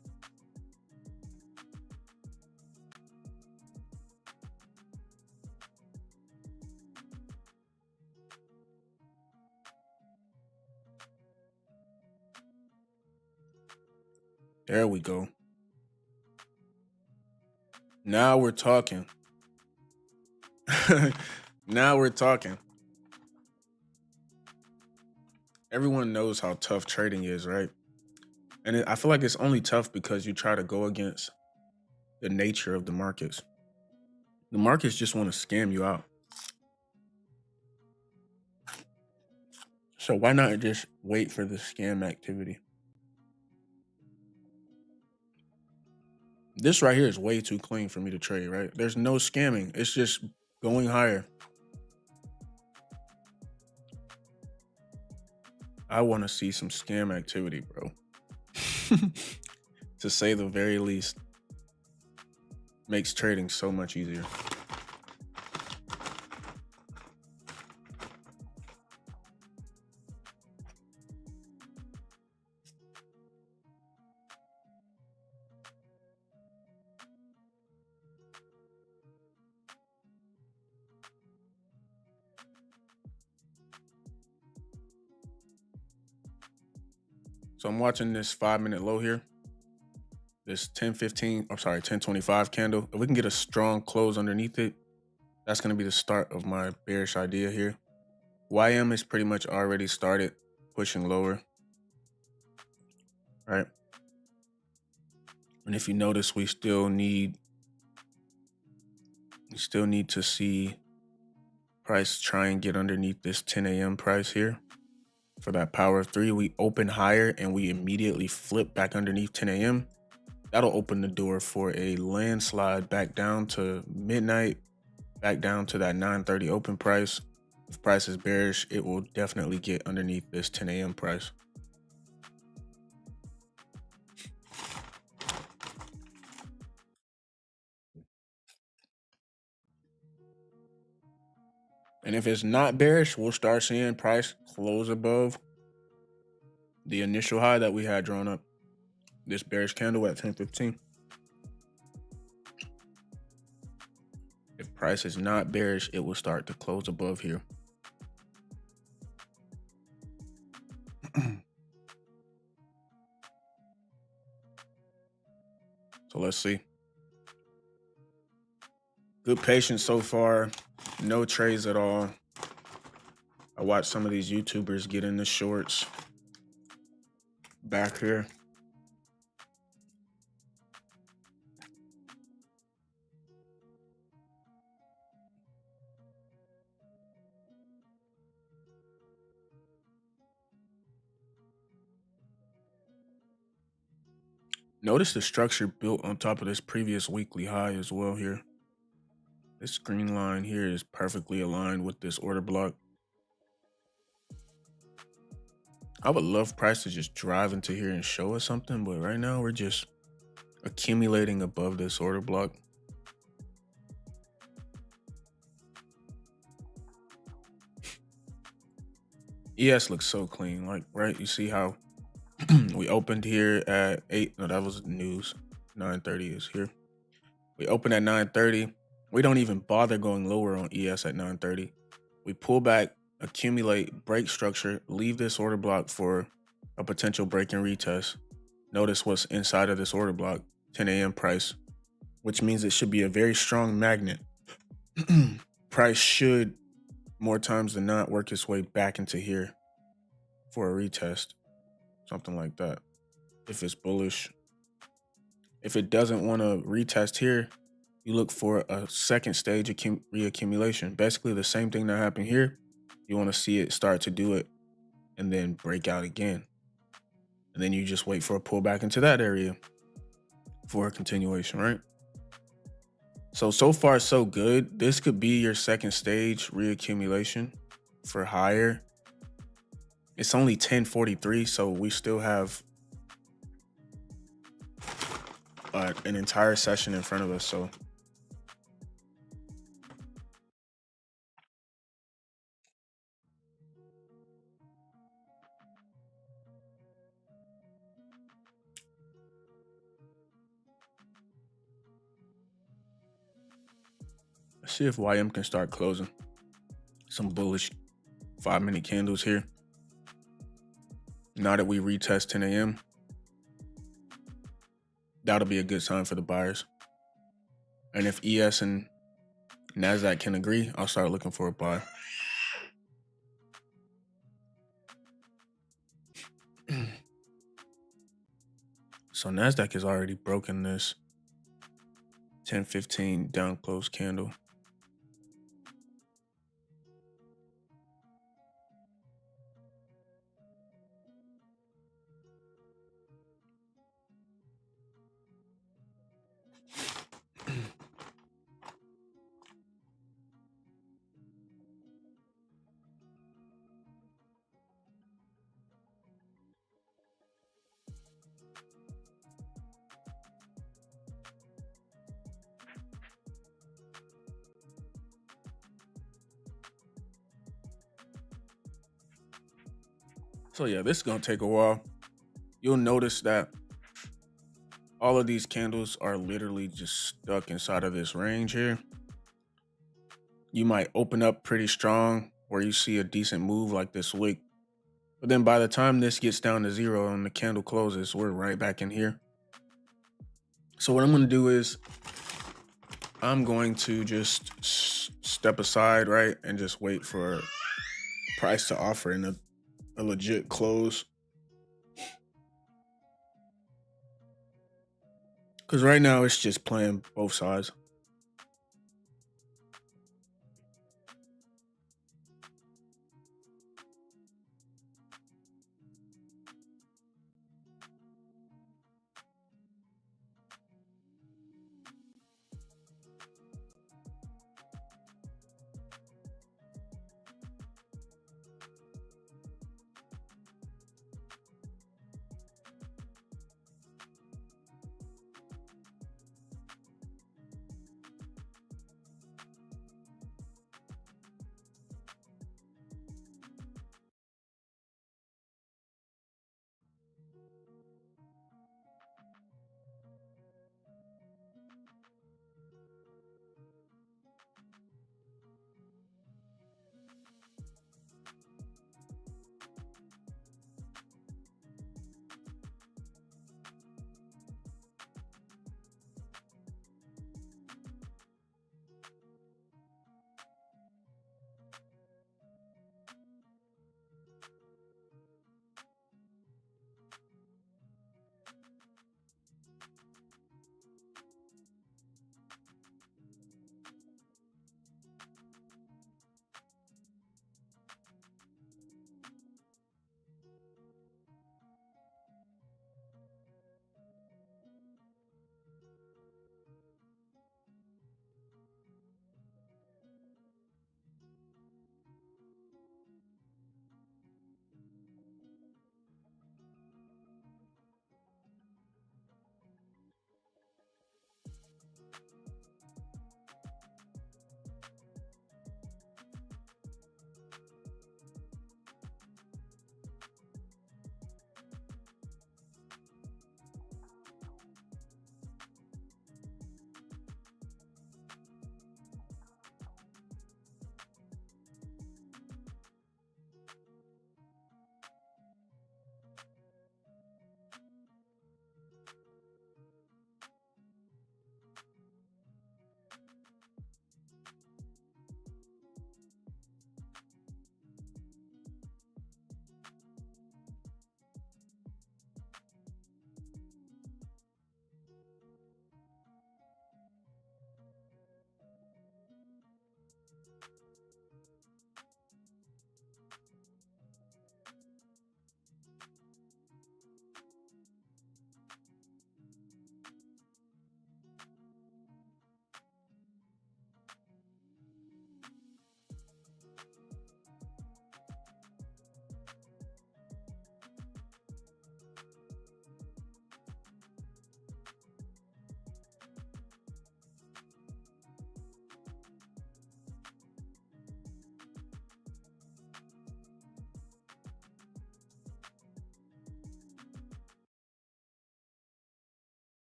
There we go. Now we're talking. Now we're talking. Everyone knows how tough trading is, right? And I feel like it's only tough because you try to go against the nature of the markets. The markets just want to scam you out. So why not just wait for the scam activity? This right here is way too clean for me to trade, right? There's no scamming. It's just going higher. I want to see some scam activity, bro. To say the very least. Makes trading so much easier. So I'm watching this 5-minute low here. This 1025 candle. If we can get a strong close underneath it, that's going to be the start of my bearish idea here. YM is pretty much already started pushing lower. Right. And if you notice, we still need to see price try and get underneath this 10 a.m. price here. For that power of 3, we open higher and we immediately flip back underneath 10 a.m. That'll open the door for a landslide back down to midnight, back down to that 9:30 open price. If price is bearish, it will definitely get underneath this 10 a.m. price. And if it's not bearish, we'll start seeing price close above the initial high that we had drawn up. This bearish candle at 10:15. If price is not bearish, it will start to close above here. So let's see. Good patience so far. No trades at all. I watched some of these YouTubers get in the shorts back here. Notice the structure built on top of this previous weekly high as well here. This green line here is perfectly aligned with this order block. I would love price to just drive into here and show us something, but right now we're just accumulating above this order block. ES looks so clean, like, right? You see how we opened here at 8. No, that was news. 9:30 is here. We open at 9:30. We don't even bother going lower on ES at 9:30. We pull back, accumulate, break structure, leave this order block for a potential break and retest. Notice what's inside of this order block, 10 a.m. price, which means it should be a very strong magnet. Price should, more times than not, work its way back into here for a retest, something like that. If it's bullish. If it doesn't want to retest here, you look for a second stage reaccumulation. Basically the same thing that happened here. You want to see it start to do it and then break out again. And then you just wait for a pullback into that area for a continuation, right? So far so good. This could be your second stage reaccumulation for higher. It's only 10:43, so we still have an entire session in front of us. So let's see if YM can start closing some bullish 5-minute candles here. Now that we retest 10 a.m., that'll be a good sign for the buyers. And if ES and NASDAQ can agree, I'll start looking for a buy. So NASDAQ has already broken this 10-15 down close candle. So yeah, this is gonna take a while. You'll notice that all of these candles are literally just stuck inside of this range here. You might open up pretty strong where you see a decent move like this wick. But then by the time this gets down to zero and the candle closes, we're right back in here. So what I'm going to do is I'm going to just step aside, right? And just wait for price to offer in a legit close. Because right now it's just playing both sides.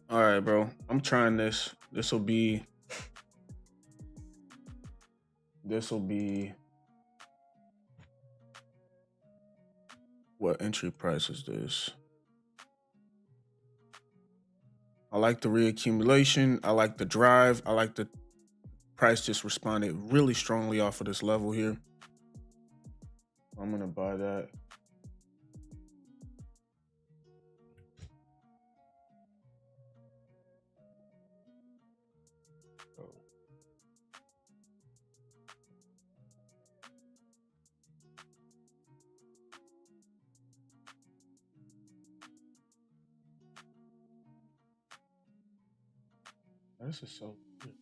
All right, bro. I'm trying this. This will be what entry price is this? I like the reaccumulation. I like the drive. I like the price just responded really strongly off of this level here. I'm gonna buy that. Oh. This is so good.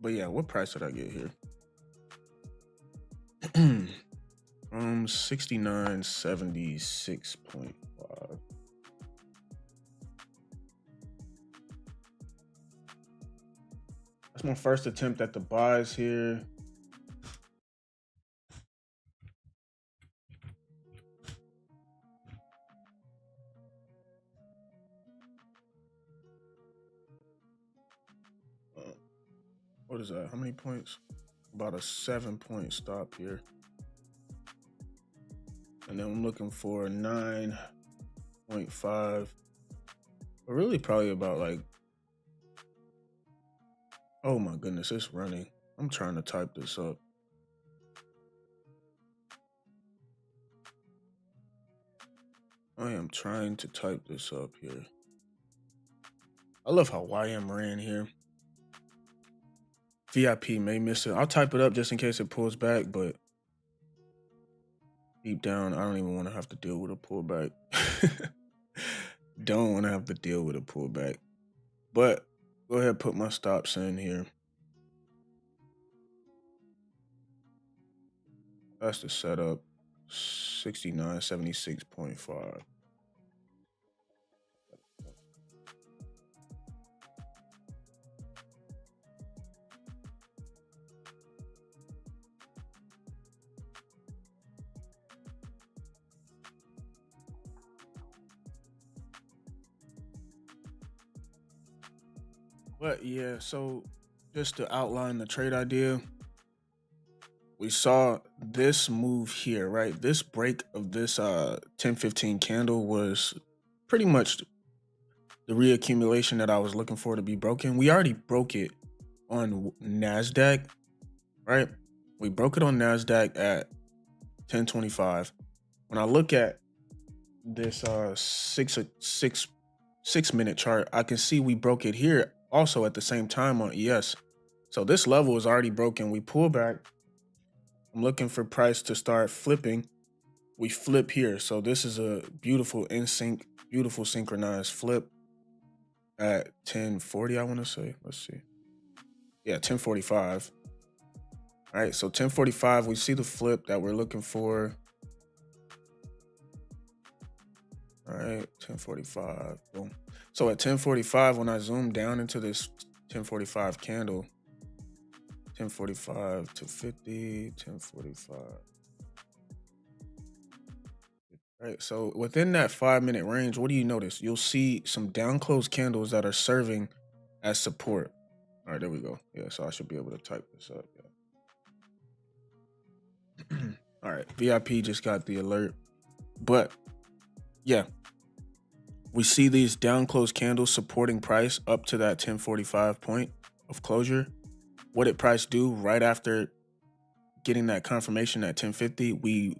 But yeah, what price did I get here? 69.76.5. That's my first attempt at the buys here. What is that? How many points? About a 7-point stop here. And then I'm looking for 9.5. But really probably about like, oh my goodness, it's running. I'm trying to type this up. I am trying to type this up here. I love how YM ran here. VIP may miss it. I'll type it up just in case it pulls back, but deep down, I don't even want to have to deal with a pullback. Don't want to have to deal with a pullback. But go ahead, put my stops in here. That's the setup. 69.76.5. But yeah, so just to outline the trade idea, we saw this move here, right? This break of this 10-15 candle was pretty much the reaccumulation that I was looking for to be broken. We already broke it on NASDAQ, right? We broke it on NASDAQ at 1025. When I look at this 6-minute chart, I can see we broke it here also at the same time on ES. So this level is already broken. We pull back. I'm looking for price to start flipping. We flip here. So this is a beautiful in sync, beautiful synchronized flip at 1040, I want to say. Let's see. Yeah, 1045. All right, so 1045, we see the flip that we're looking for. All right, 1045. Boom. So at 1045, when I zoom down into this 1045 candle, 1045 to 50, 1045. All right, so within that 5-minute range, what do you notice? You'll see some down close candles that are serving as support. All right, there we go. Yeah, so I should be able to type this up. Yeah. All right, VIP just got the alert. But yeah, we see these down close candles supporting price up to that 1045 point of closure. What did price do right after getting that confirmation at 1050? We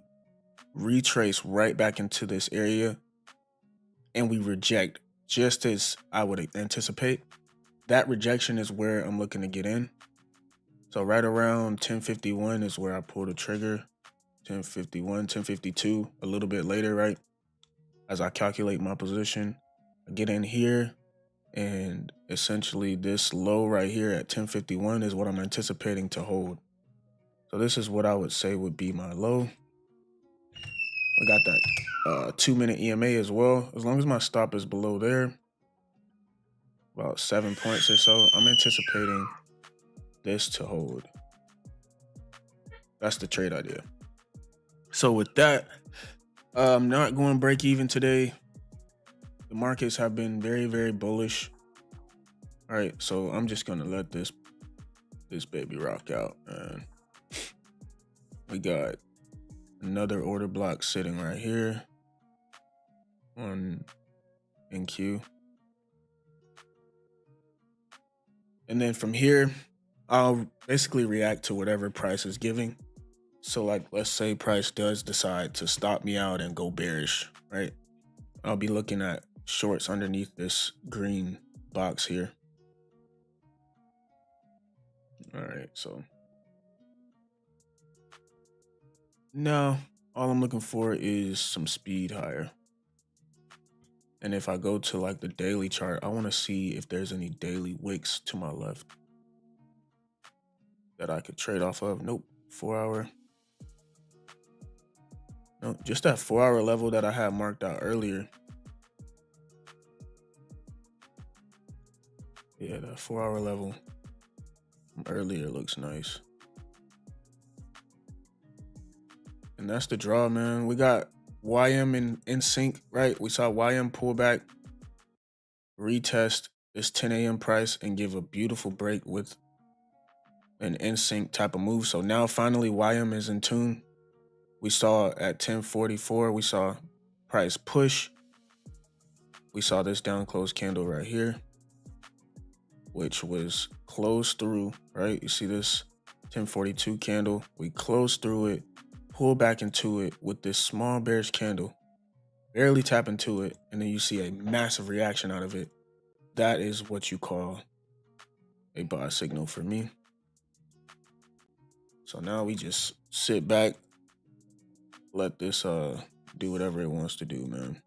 retrace right back into this area and we reject, just as I would anticipate. That rejection is where I'm looking to get in. So right around 1051 is where I pull the trigger. 1051, 1052, a little bit later, right? As I calculate my position, I get in here, and essentially this low right here at 1051 is what I'm anticipating to hold. So this is what I would say would be my low. We got that 2-minute EMA as well. As long as my stop is below there, about 7 points or so, I'm anticipating this to hold. That's the trade idea. So with that, I'm not going break even today. The markets have been very, very bullish. All right, so I'm just gonna let this baby rock out, and we got another order block sitting right here on NQ. And then from here, I'll basically react to whatever price is giving. So like, let's say price does decide to stop me out and go bearish, right? I'll be looking at shorts underneath this green box here. All right, so now all I'm looking for is some speed higher. And if I go to like the daily chart, I want to see if there's any daily wicks to my left that I could trade off of. Nope. 4 hour. No, just that 4 hour level that I had marked out earlier. Yeah, that 4 hour level from earlier looks nice. And that's the draw, man. We got YM in sync, right? We saw YM pull back, retest this 10 a.m. price, and give a beautiful break with an in sync type of move. So now finally YM is in tune. We saw at 10:44, we saw price push. We saw this down close candle right here, which was closed through, right? You see this 10:42 candle. We closed through it, pull back into it with this small bearish candle, barely tap into it, and then you see a massive reaction out of it. That is what you call a buy signal for me. So now we just sit back, let this do whatever it wants to do, man.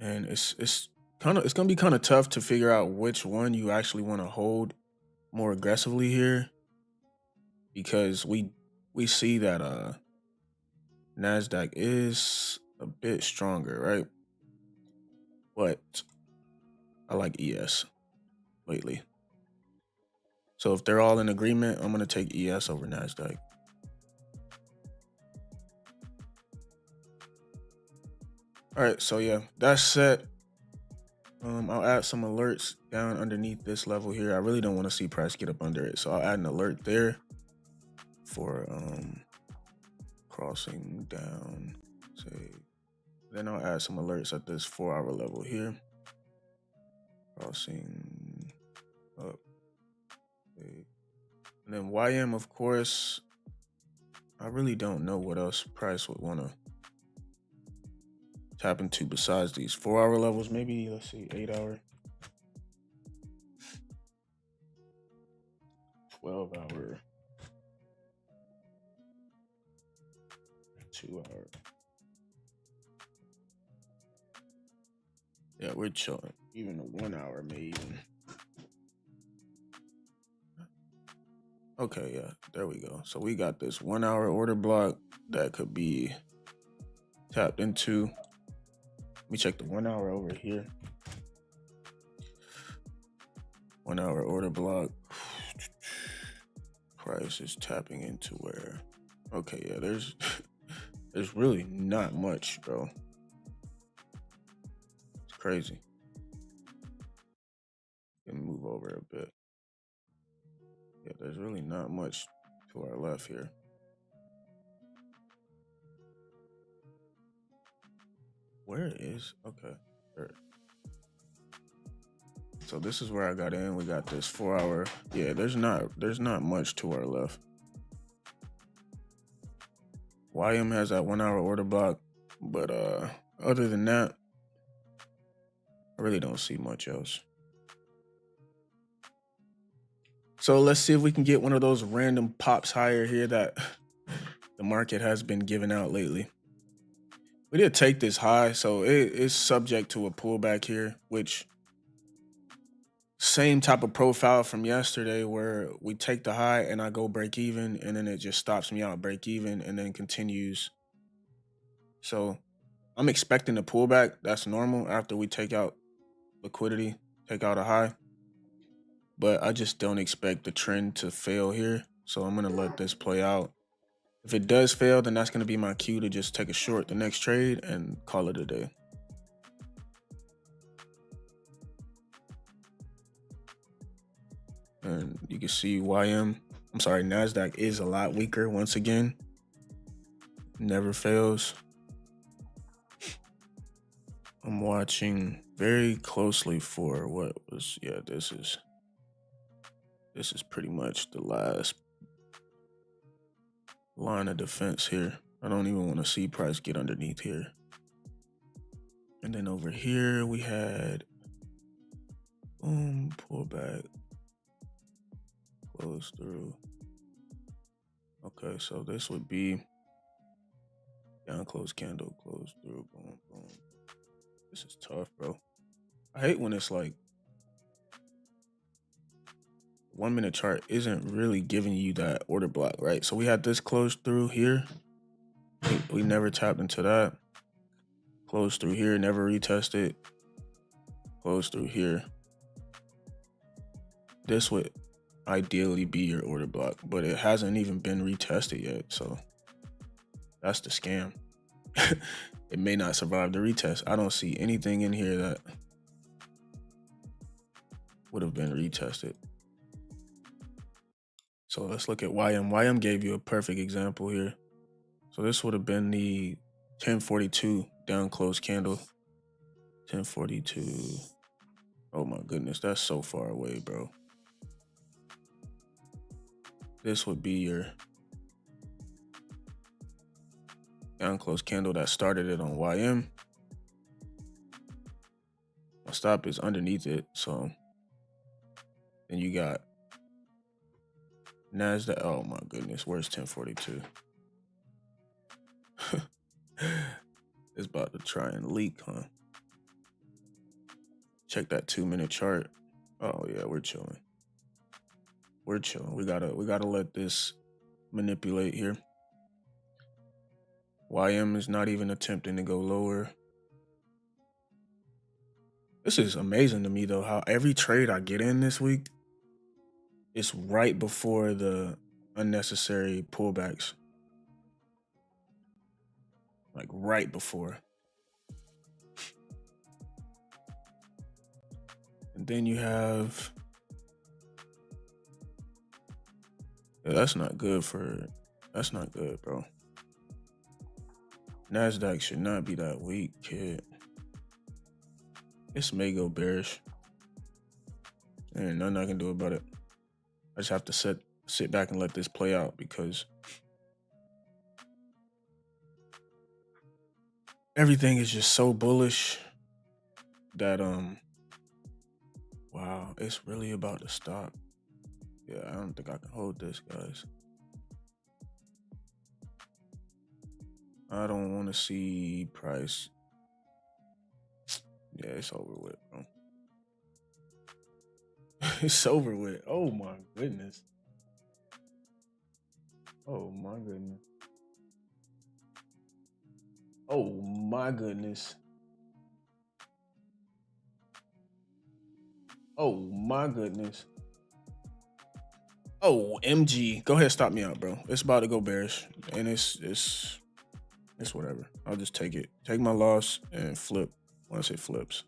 And it's gonna be kind of tough to figure out which one you actually want to hold more aggressively here, because we see that NASDAQ is a bit stronger, right? But I like ES lately. So if they're all in agreement, I'm gonna take ES over NASDAQ. All right, so yeah, that's set. I'll add some alerts down underneath this level here. I really don't want to see price get up under it, so I'll add an alert there for crossing down. Say, then I'll add some alerts at this 4 hour level here. Crossing up. Okay. And then YM, of course, I really don't know what else price would want to tap into besides these 4 hour levels. Maybe, let's see, 8 hour, 12 hour, 2 hour. Yeah, we're chilling. Even a 1 hour may even. Okay, yeah, there we go. So we got this 1 hour order block that could be tapped into. Let me check the 1 hour over here. 1 hour order block. Price is tapping into where? Okay, yeah, there's really not much, bro. It's crazy. Let me move over a bit. Yeah, there's really not much to our left here. Where is, okay. There. So this is where I got in. We got this 4 hour. Yeah, there's not much to our left. YM has that 1 hour order block, but other than that, I really don't see much else. So let's see if we can get one of those random pops higher here that the market has been giving out lately. We did take this high, so it is subject to a pullback here, which same type of profile from yesterday where we take the high and I go break even, and then it just stops me out break even and then continues. So I'm expecting a pullback. That's normal after we take out liquidity, take out a high. But I just don't expect the trend to fail here. So I'm going to let this play out. If it does fail, then that's going to be my cue to just take a short the next trade and call it a day. And you can see NASDAQ is a lot weaker once again. Never fails. I'm watching very closely for this is pretty much the last line of defense here. I don't even want to see price get underneath here. And then over here we had boom, pull back, close through. Okay, so this would be down, close candle, close through, boom, boom. This is tough, bro. I hate when it's like 1 minute chart isn't really giving you that order block, right? So we had this close through here. We never tapped into that. Close through here, never retested. Close through here. This would ideally be your order block, but it hasn't even been retested yet. So that's the scam. It may not survive the retest. I don't see anything in here that would have been retested. So let's look at YM. YM gave you a perfect example here. So this would have been the 1042 down close candle. 1042. Oh my goodness, that's so far away, bro. This would be your down close candle that started it on YM. My stop is underneath it, so then you got NASDAQ. Oh my goodness, where's 1042? It's about to try and leak, huh? Check that 2 minute chart. Oh yeah, we're chilling. We're chilling. We gotta let this manipulate here. YM is not even attempting to go lower. This is amazing to me though, how every trade I get in this week is right before the unnecessary pullbacks. Like right before. And then you have, yeah, that's not good, bro. NASDAQ should not be that weak, kid. This may go bearish. And nothing I can do about it. I just have to sit back and let this play out because everything is just so bullish that wow, it's really about to stop. Yeah, I don't think I can hold this, guys. I don't want to see price. Yeah, it's over with, bro. It's over with. Oh my goodness. Oh my goodness. Oh my goodness. Oh my goodness. Oh, MG. Go ahead, stop me out, bro. It's about to go bearish. And it's whatever. I'll just take it. Take my loss and flip once it flips.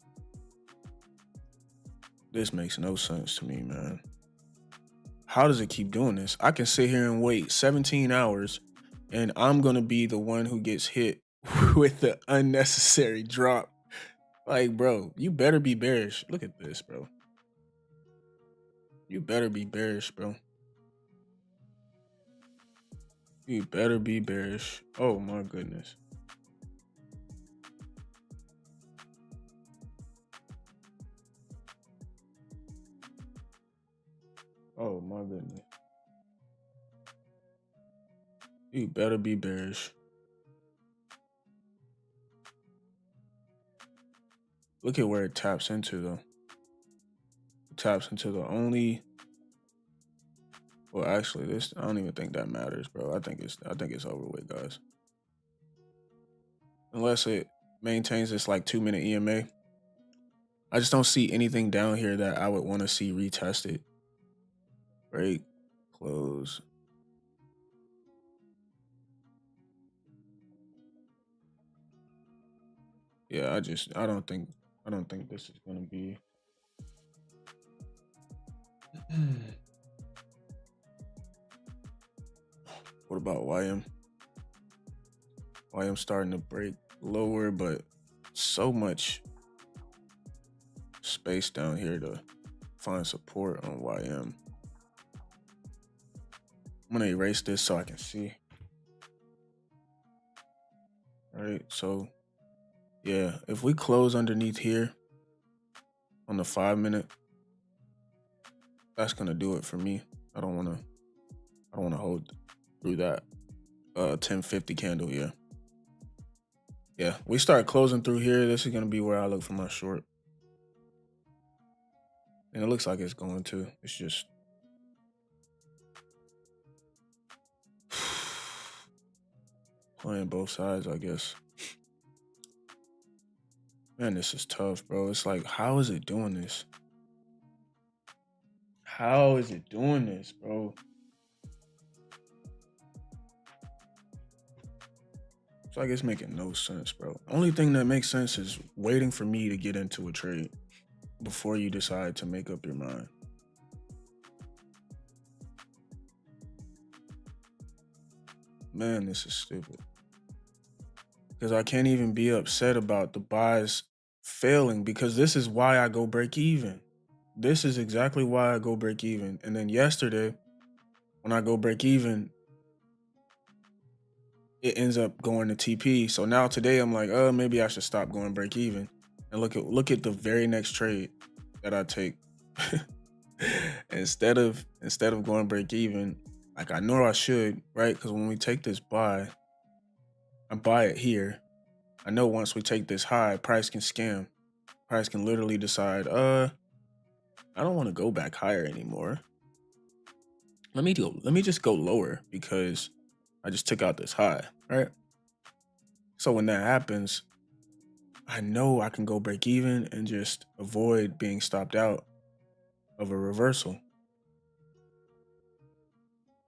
This makes no sense to me, man. How does it keep doing this? I can sit here and wait 17 hours and I'm going to be the one who gets hit with the unnecessary drop. Like, bro, you better be bearish. Look at this, bro. You better be bearish, bro. You better be bearish. Oh my goodness. Oh my goodness. You better be bearish. Look at where it taps into though. It taps into the only, well actually this, I don't even think that matters, bro. I think it's over with, guys. Unless it maintains this like 2 minute EMA. I just don't see anything down here that I would want to see retested. Break, close. Yeah, I don't think this is gonna be. What about YM? YM starting to break lower, but so much space down here to find support on YM. I'm gonna erase this so I can see. All right, so yeah, if we close underneath here on the 5 minute, that's gonna do it for me. I don't wanna hold through that 1050 candle, yeah. Yeah, we start closing through here. This is gonna be where I look for my short. And it looks like it's going to. It's just playing both sides, I guess. Man, this is tough, bro. It's like, how is it doing this? How is it doing this, bro? It's like it's making no sense, bro. Only thing that makes sense is waiting for me to get into a trade before you decide to make up your mind. Man, this is stupid. Because I can't even be upset about the buys failing because this is why I go break even. This is exactly why I go break even. And then yesterday, when I go break even, it ends up going to TP. So now today I'm like, oh, maybe I should stop going break even. And look at the very next trade that I take. instead of going break even, like I know I should, right? Because when we take this buy, I buy it here. I know once we take this high, price can scam. Price can literally decide, I don't want to go back higher anymore. Let me just go lower because I just took out this high, right? So when that happens, I know I can go break even and just avoid being stopped out of a reversal.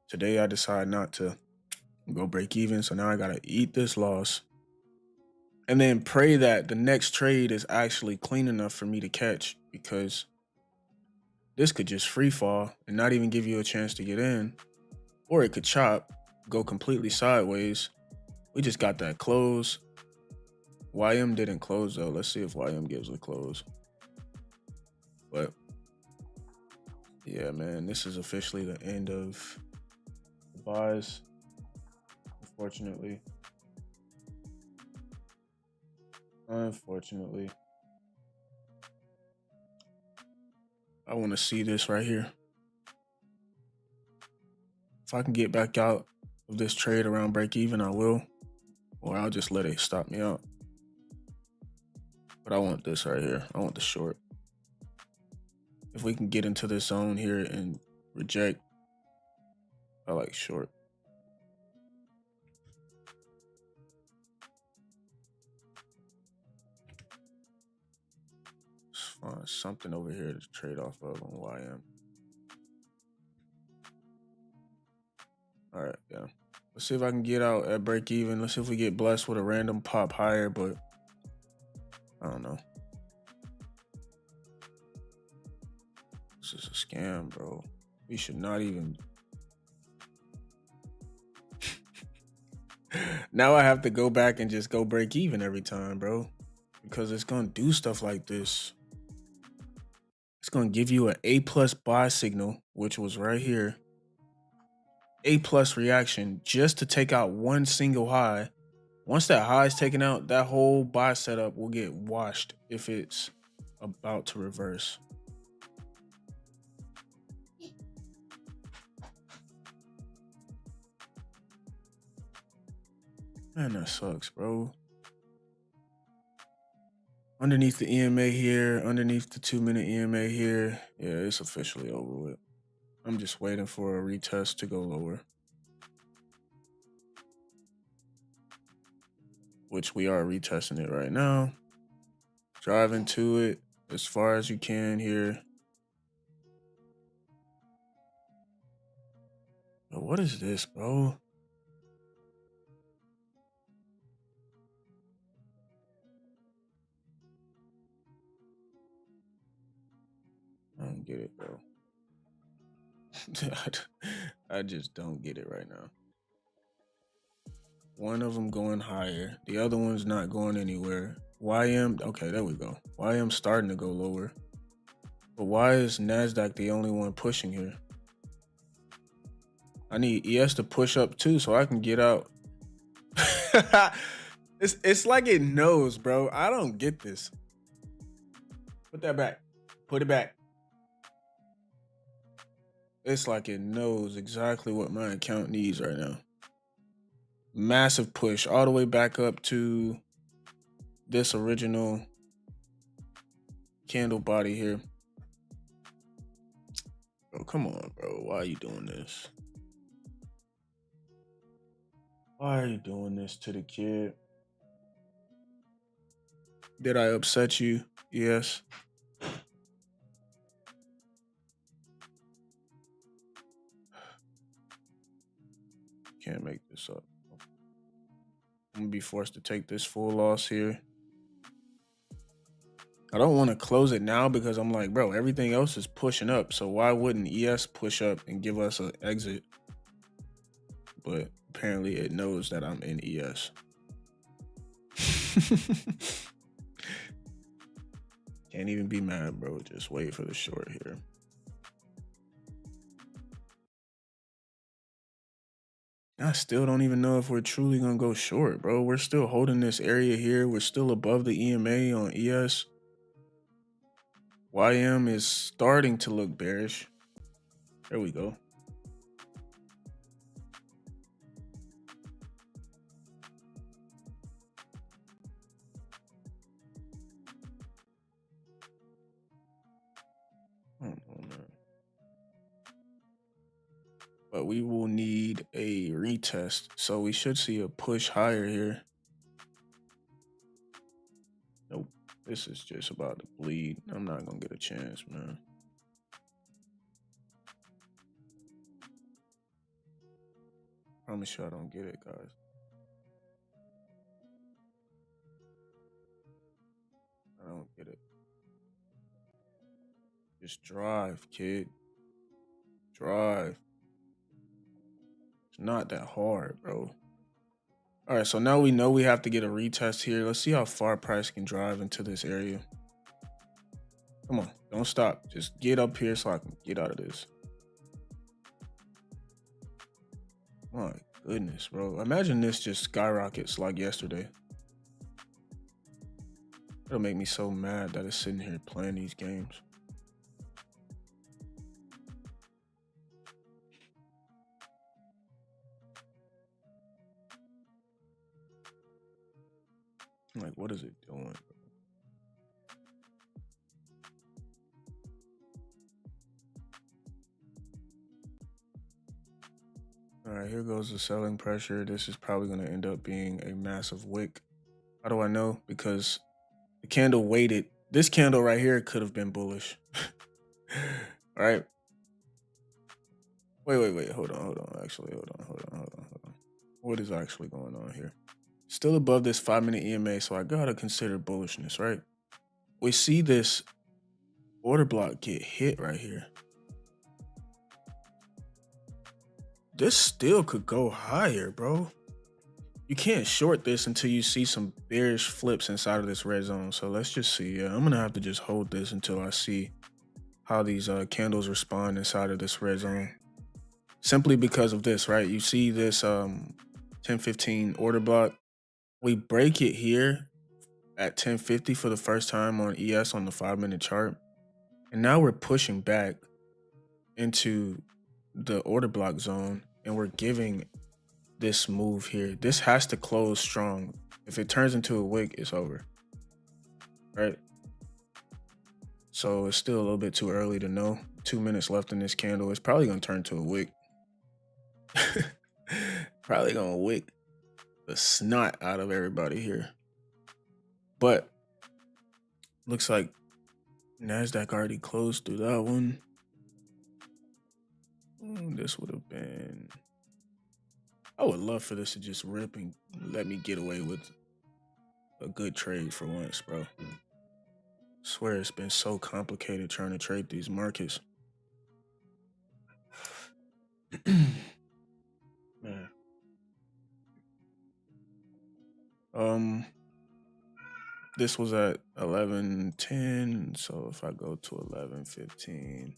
Today I decide not to go break even, so now I gotta eat this loss and then pray that the next trade is actually clean enough for me to catch, because this could just free fall and not even give you a chance to get in, or it could chop, go completely sideways. We just got that close. YM didn't close though. Let's see if YM gives a close. But yeah, man, this is officially the end of the buys, unfortunately. Unfortunately. I want to see this right here. If I can get back out of this trade around break even, I will. Or I'll just let it stop me out. But I want this right here. I want the short. If we can get into this zone here and reject, I like short. Let's find something over here to trade off of on YM. All right, yeah. Let's see if I can get out at break even. Let's see if we get blessed with a random pop higher, but I don't know. This is a scam, bro. We should not even. Now I have to go back and just go break even every time, bro, because it's gonna do stuff like this. It's gonna give you an A+ buy signal, which was right here. A+ reaction just to take out one single high. Once that high is taken out, that whole buy setup will get washed if it's about to reverse. Man, that sucks, bro. Underneath the EMA here, underneath the 2-minute EMA here. Yeah, it's officially over with. I'm just waiting for a retest to go lower, which we are retesting it right now. Driving to it as far as you can here. But what is this, bro? get it, bro. I just don't get it right now. One of them going higher. The other one's not going anywhere. YM, okay, there we go. YM starting to go lower. But why is NASDAQ the only one pushing here? I need ES to push up too so I can get out. It's like it knows, bro. I don't get this. Put that back. Put it back. It's like it knows exactly what my account needs right now. Massive push all the way back up to this original candle body here. Bro, come on, bro. Why are you doing this? Why are you doing this to the kid? Did I upset you? Yes. Can't make this up. I'm gonna be forced to take this full loss here. I don't want to close it now because I'm like, bro, everything else is pushing up. So why wouldn't ES push up and give us an exit? But apparently it knows that I'm in ES. Can't even be mad, bro. Just wait for the short here. I still don't even know if we're truly going to go short, bro. We're still holding this area here. We're still above the EMA on ES. YM is starting to look bearish. There we go. But we will need a retest. So we should see a push higher here. Nope. This is just about to bleed. I'm not going to get a chance, man. Promise you I don't get it, guys. I don't get it. Just drive, kid. Drive. It's not that hard, bro. All right, so now we know we have to get a retest here. Let's see how far price can drive into this area. Come on, don't stop. Just get up here so I can get out of this. My goodness, bro. Imagine this just skyrockets like yesterday. It'll make me so mad that it's sitting here playing these games. Like, what is it doing? All right, here goes the selling pressure. This is probably going to end up being a massive wick. How do I know? Because the candle waited. This candle right here could have been bullish. All right. Wait. Hold on. Actually, hold on. What is actually going on here? Still above this 5-minute EMA, so I gotta consider bullishness, right? We see this order block get hit right here. This still could go higher, bro. You can't short this until you see some bearish flips inside of this red zone. So let's just see. Yeah, I'm gonna have to just hold this until I see how these candles respond inside of this red zone. Simply because of this, right? You see this 10-15 order block. We break it here at 1050 for the first time on ES on the 5-minute chart. And now we're pushing back into the order block zone and we're giving this move here. This has to close strong. If it turns into a wick, it's over. Right? So it's still a little bit too early to know. 2 minutes left in this candle. It's probably going to turn to a wick. Probably going to wick the snot out of everybody here. But looks like NASDAQ already closed through that one. This would have been... I would love for this to just rip and let me get away with a good trade for once, bro. Swear it's been so complicated trying to trade these markets. Man. This was at 11:10, so if I go to 11:15,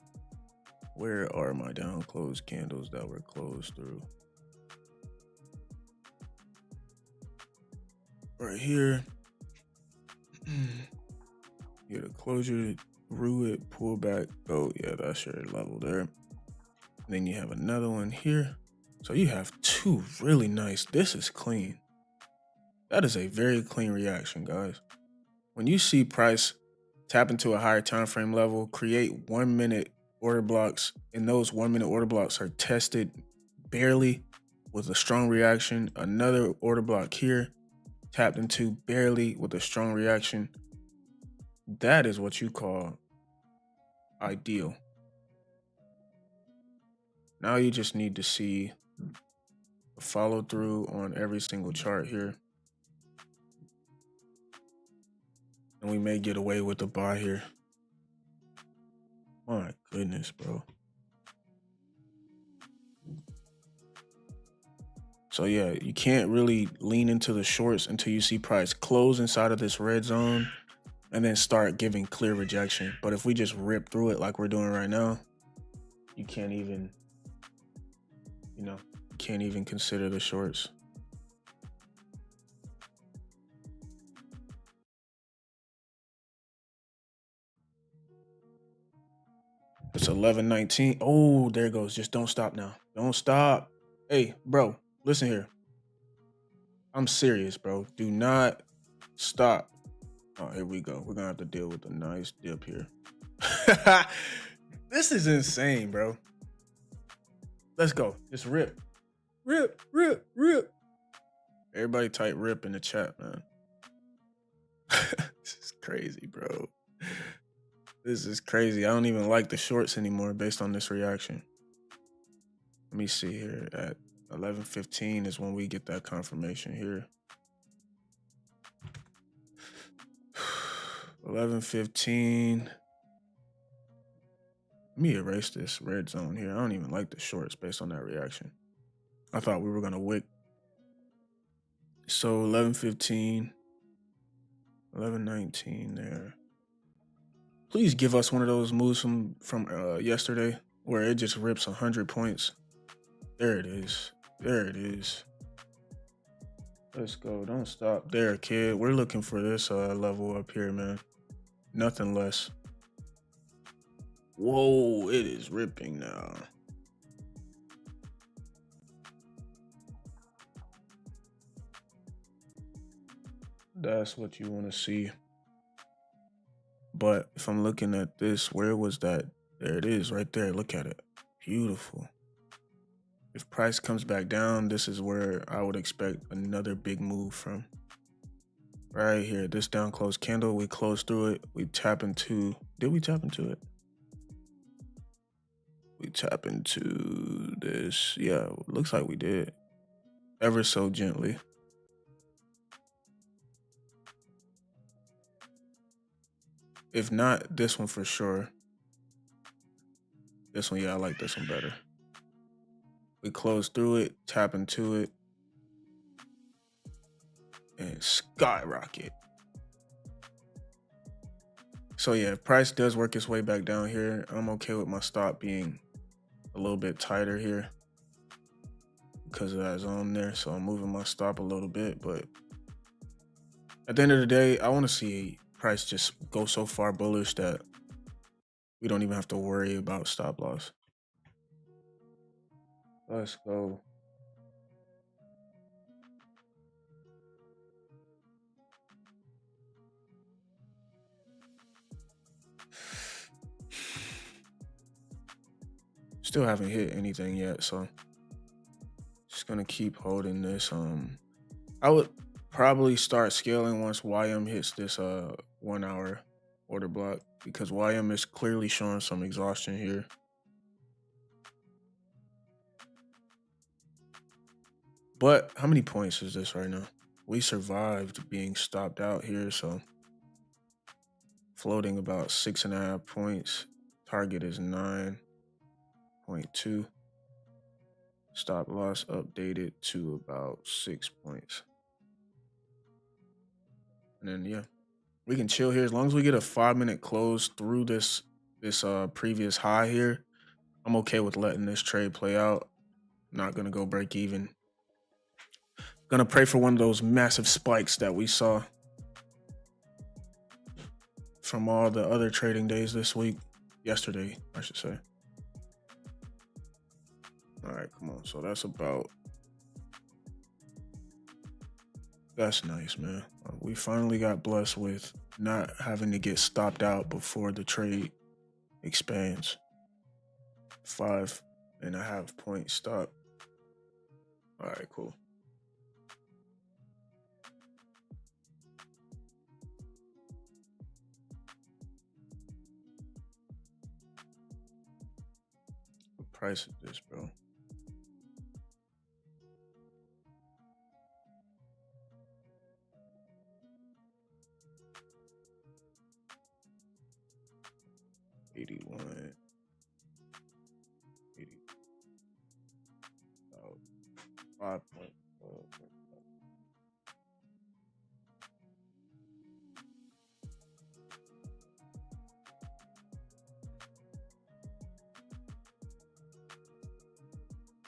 where are my down closed candles that were closed through? Right here. Get a closure, through it, pull back. Oh yeah, that's your level there. Then you have another one here. So you have two really nice. This is clean. That is a very clean reaction, guys. When you see price tap into a higher time frame level, create 1 minute order blocks, and those 1 minute order blocks are tested barely with a strong reaction. Another order block here, tapped into barely with a strong reaction. That is what you call ideal. Now you just need to see a follow through on every single chart here. And we may get away with the buy here. My goodness, bro. So yeah, you can't really lean into the shorts until you see price close inside of this red zone and then start giving clear rejection. But if we just rip through it like we're doing right now, you can't even, can't even consider the shorts. It's 11:19. Oh, there it goes. Just don't stop now. Don't stop. Hey, bro, listen here. I'm serious, bro. Do not stop. Oh, here we go. We're gonna have to deal with a nice dip here. This is insane, bro. Let's go. Just rip. Rip, rip, rip. Everybody type rip in the chat, man. This is crazy, bro. This is crazy. I don't even like the shorts anymore based on this reaction. Let me see here. At 11:15 is when we get that confirmation here. 11:15. Let me erase this red zone here. I don't even like the shorts based on that reaction. I thought we were gonna wick. So 11:15, 11:19 there. Please give us one of those moves from yesterday where it just rips 100 points. There it is. There it is. Let's go. Don't stop there, kid. We're looking for this level up here, man. Nothing less. Whoa, it is ripping now. That's what you want to see. But if I'm looking at this, where was that? There it is right there. Look at it. Beautiful. If price comes back down, this is where I would expect another big move from. Right here, this down close candle, we close through it. We tap into, did we tap into it? We tap into this. Yeah, looks like we did. Ever so gently. If not, this one for sure. This one, yeah, I like this one better. We close through it, tap into it, and skyrocket. So yeah, if price does work its way back down here, I'm okay with my stop being a little bit tighter here because of that zone there. So I'm moving my stop a little bit, but at the end of the day, I want to see price just go so far bullish that we don't even have to worry about stop loss. Let's go. Still haven't hit anything yet, so just gonna keep holding this. I would probably start scaling once YM hits this 1 hour order block because YM is clearly showing some exhaustion here. But how many points is this right now? We survived being stopped out here, so Floating about 6.5 points. Target is 9.2. Stop loss updated to about 6 points. And then yeah, we can chill here as long as we get a 5-minute close through this previous high here. I'm okay with letting this trade play out. Not gonna go break even. Gonna pray for one of those massive spikes that we saw from all the other trading days this week. Yesterday, I should say. All right, come on. So that's nice, man. We finally got blessed with not having to get stopped out before the trade expands. 5.5 point stop. All right, cool. What price is this, bro? $81. 80. 5.4.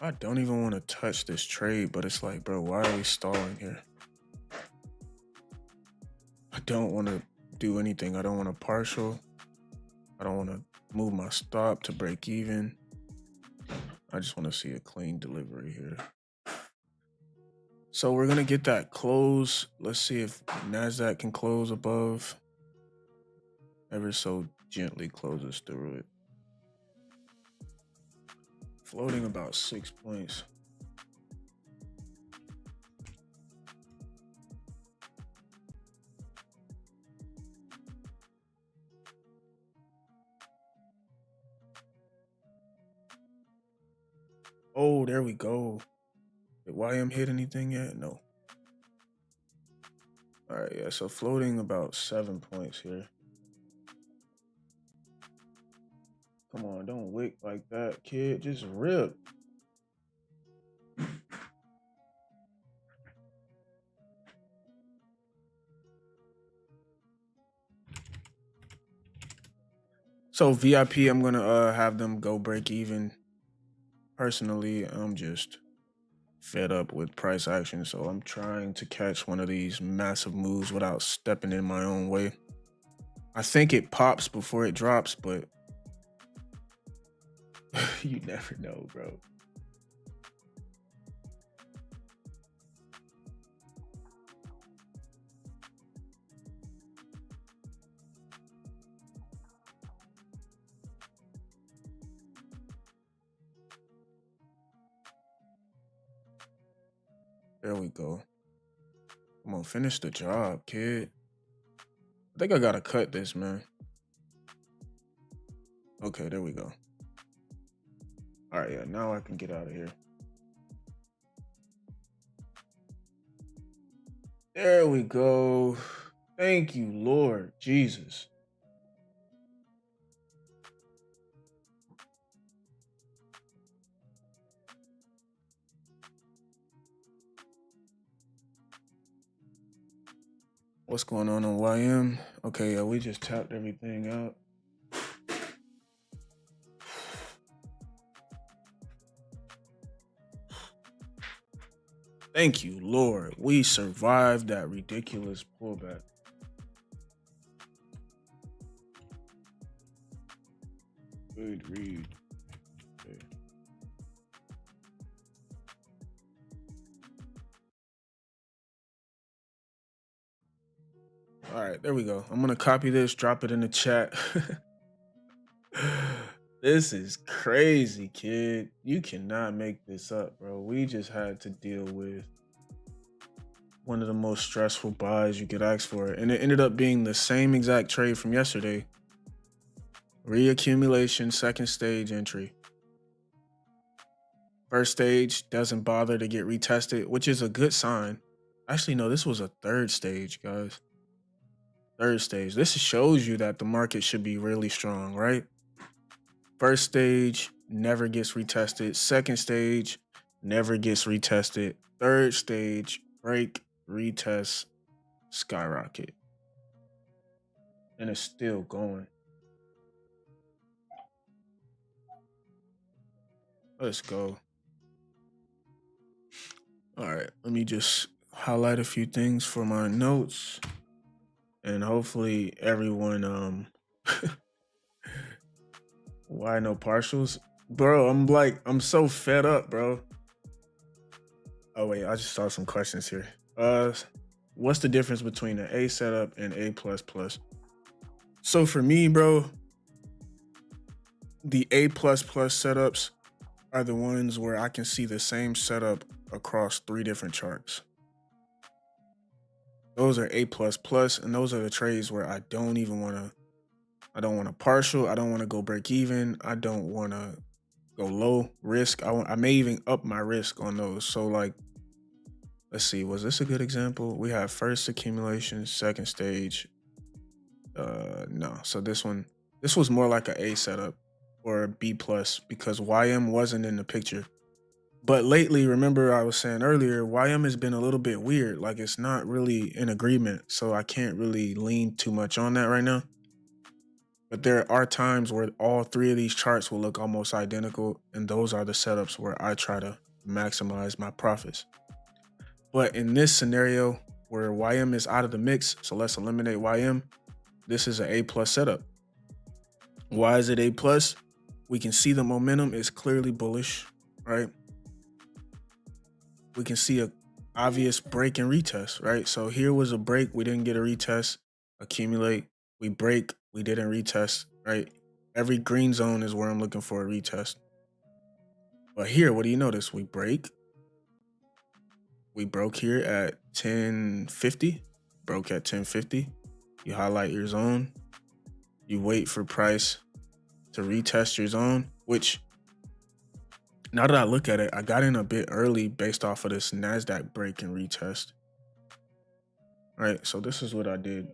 I don't even want to touch this trade, but it's like, bro, why are we stalling here? I don't want to do anything. I don't want to partial. I don't want to move my stop to break even. I just want to see a clean delivery here. So we're going to get that close. Let's see if NASDAQ can close above. Ever so gently closes through it. Floating about 6 points. Oh, there we go. Did YM hit anything yet? No. All right, yeah, so floating about 7 points here. Come on, don't wick like that, kid. Just rip. So VIP, I'm gonna have them go break even. Personally, I'm just fed up with price action, so I'm trying to catch one of these massive moves without stepping in my own way. I think it pops before it drops, but you never know, bro. There we go. Come on, finish the job, kid. I think I gotta cut this, man. Okay, there we go. All right, yeah, now I can get out of here. There we go. Thank you, Lord Jesus. What's going on YM? Okay, yeah, we just tapped everything out. Thank you, Lord. We survived that ridiculous pullback. Good read. Okay. All right, there we go. I'm gonna copy this, drop it in the chat. This is crazy, kid. You cannot make this up, bro. We just had to deal with one of the most stressful buys you could ask for, and it ended up being the same exact trade from yesterday. Reaccumulation, second stage entry. First stage doesn't bother to get retested, which is a good sign. Actually, no, this was a third stage, guys. third stage. This shows you that the market should be really strong, right? First stage never gets retested. Second stage never gets retested. Third stage, break, retest, skyrocket. And it's still going. Let's go. All right, let me just highlight a few things for my notes, and hopefully everyone why no partials? Bro, I'm so fed up, bro. Oh wait, I just saw some questions here. What's the difference between an A setup and A++? So for me, bro, the A++ setups are the ones where I can see the same setup across 3 different charts. Those are A++, and those are the trades where I don't want to partial. I don't want to go break even. I don't want to go low risk. I may even up my risk on those. So like, let's see, was this a good example? We have first accumulation, second stage. No. So this was more like an A setup or a B plus because YM wasn't in the picture. But lately, remember I was saying earlier, YM has been a little bit weird. Like it's not really in agreement. So I can't really lean too much on that right now. But there are times where all 3 of these charts will look almost identical. And those are the setups where I try to maximize my profits. But in this scenario where YM is out of the mix, so let's eliminate YM, this is an A plus setup. Why is it A plus? We can see the momentum is clearly bullish, right? We can see a obvious break and retest, right? So here was a break, we didn't get a retest, accumulate, we break, we didn't retest, right? Every green zone is where I'm looking for a retest. But here, what do you notice? We break. We broke here at 1050, broke at 1050. You highlight your zone. You wait for price to retest your zone, which now that I look at it, I got in a bit early based off of this NASDAQ break and retest. All right, so this is what I did.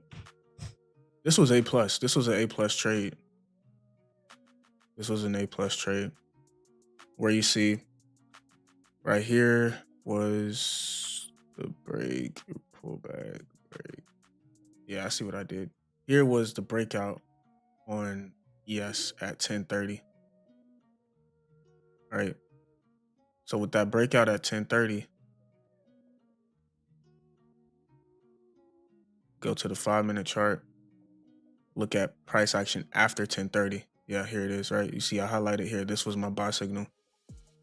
This was A plus. This was an A plus trade. This was an A plus trade where you see right here was the break, pullback, break. Yeah, I see what I did. Here was the breakout on ES at 1030. All right. So with that breakout at 1030, go to the 5-minute chart, look at price action after 1030. Yeah, here it is, right? You see I highlighted here. This was my buy signal.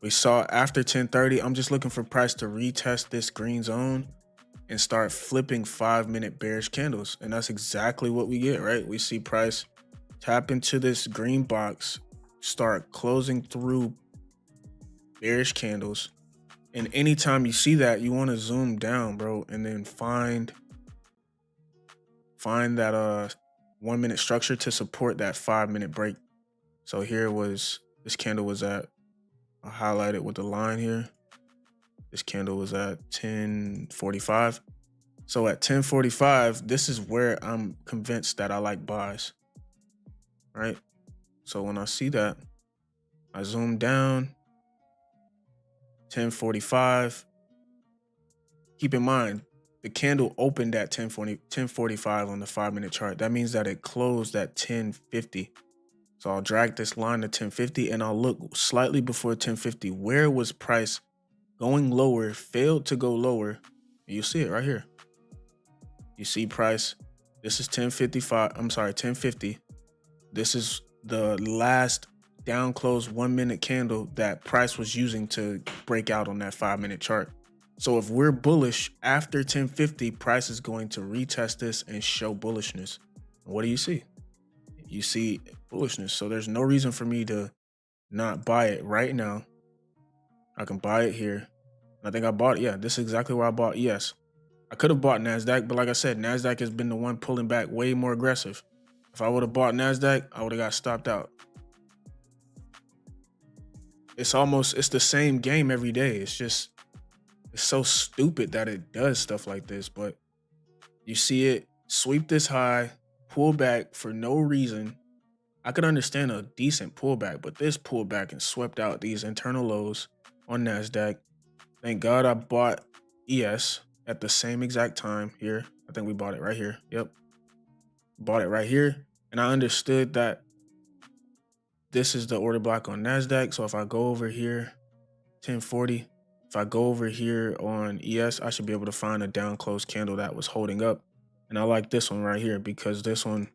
We saw after 1030, I'm just looking for price to retest this green zone and start flipping 5-minute bearish candles. And that's exactly what we get, right? We see price tap into this green box, start closing through bearish candles. And anytime you see that, you want to zoom down, bro, and then find that 1-minute structure to support that 5-minute break. So here was, this candle was at, I'll highlight it with the line here. This candle was at 1045. So at 1045, this is where I'm convinced that I like buys, right? So when I see that, I zoom down, 1045. Keep in mind, the candle opened at 1045 on the 5-minute chart. That means that it closed at 1050. So I'll drag this line to 1050 and I'll look slightly before 1050. Where was price going lower, failed to go lower? You see it right here. You see price. This is 1055. I'm sorry, 1050. This is the last down close 1-minute candle that price was using to break out on that 5-minute chart. So if we're bullish after 1050, price is going to retest this and show bullishness. What do you see? You see bullishness. So there's no reason for me to not buy it right now. I can buy it here. I think I bought it. Yeah, this is exactly where I bought ES. I could have bought NASDAQ, but like I said, NASDAQ has been the one pulling back way more aggressive. If I would have bought NASDAQ, I would have got stopped out. It's the same game every day. It's so stupid that it does stuff like this, but you see it. sweep this high, pull back for no reason. I could understand a decent pullback, but this pullback and swept out these internal lows on NASDAQ. Thank God I bought ES at the same exact time here. I think we bought it right here. Yep. Bought it right here. And I understood that this is the order block on NASDAQ. So if I go over here, 1040, if I go over here on ES, I should be able to find a down close candle that was holding up. And I like this one right here because this one,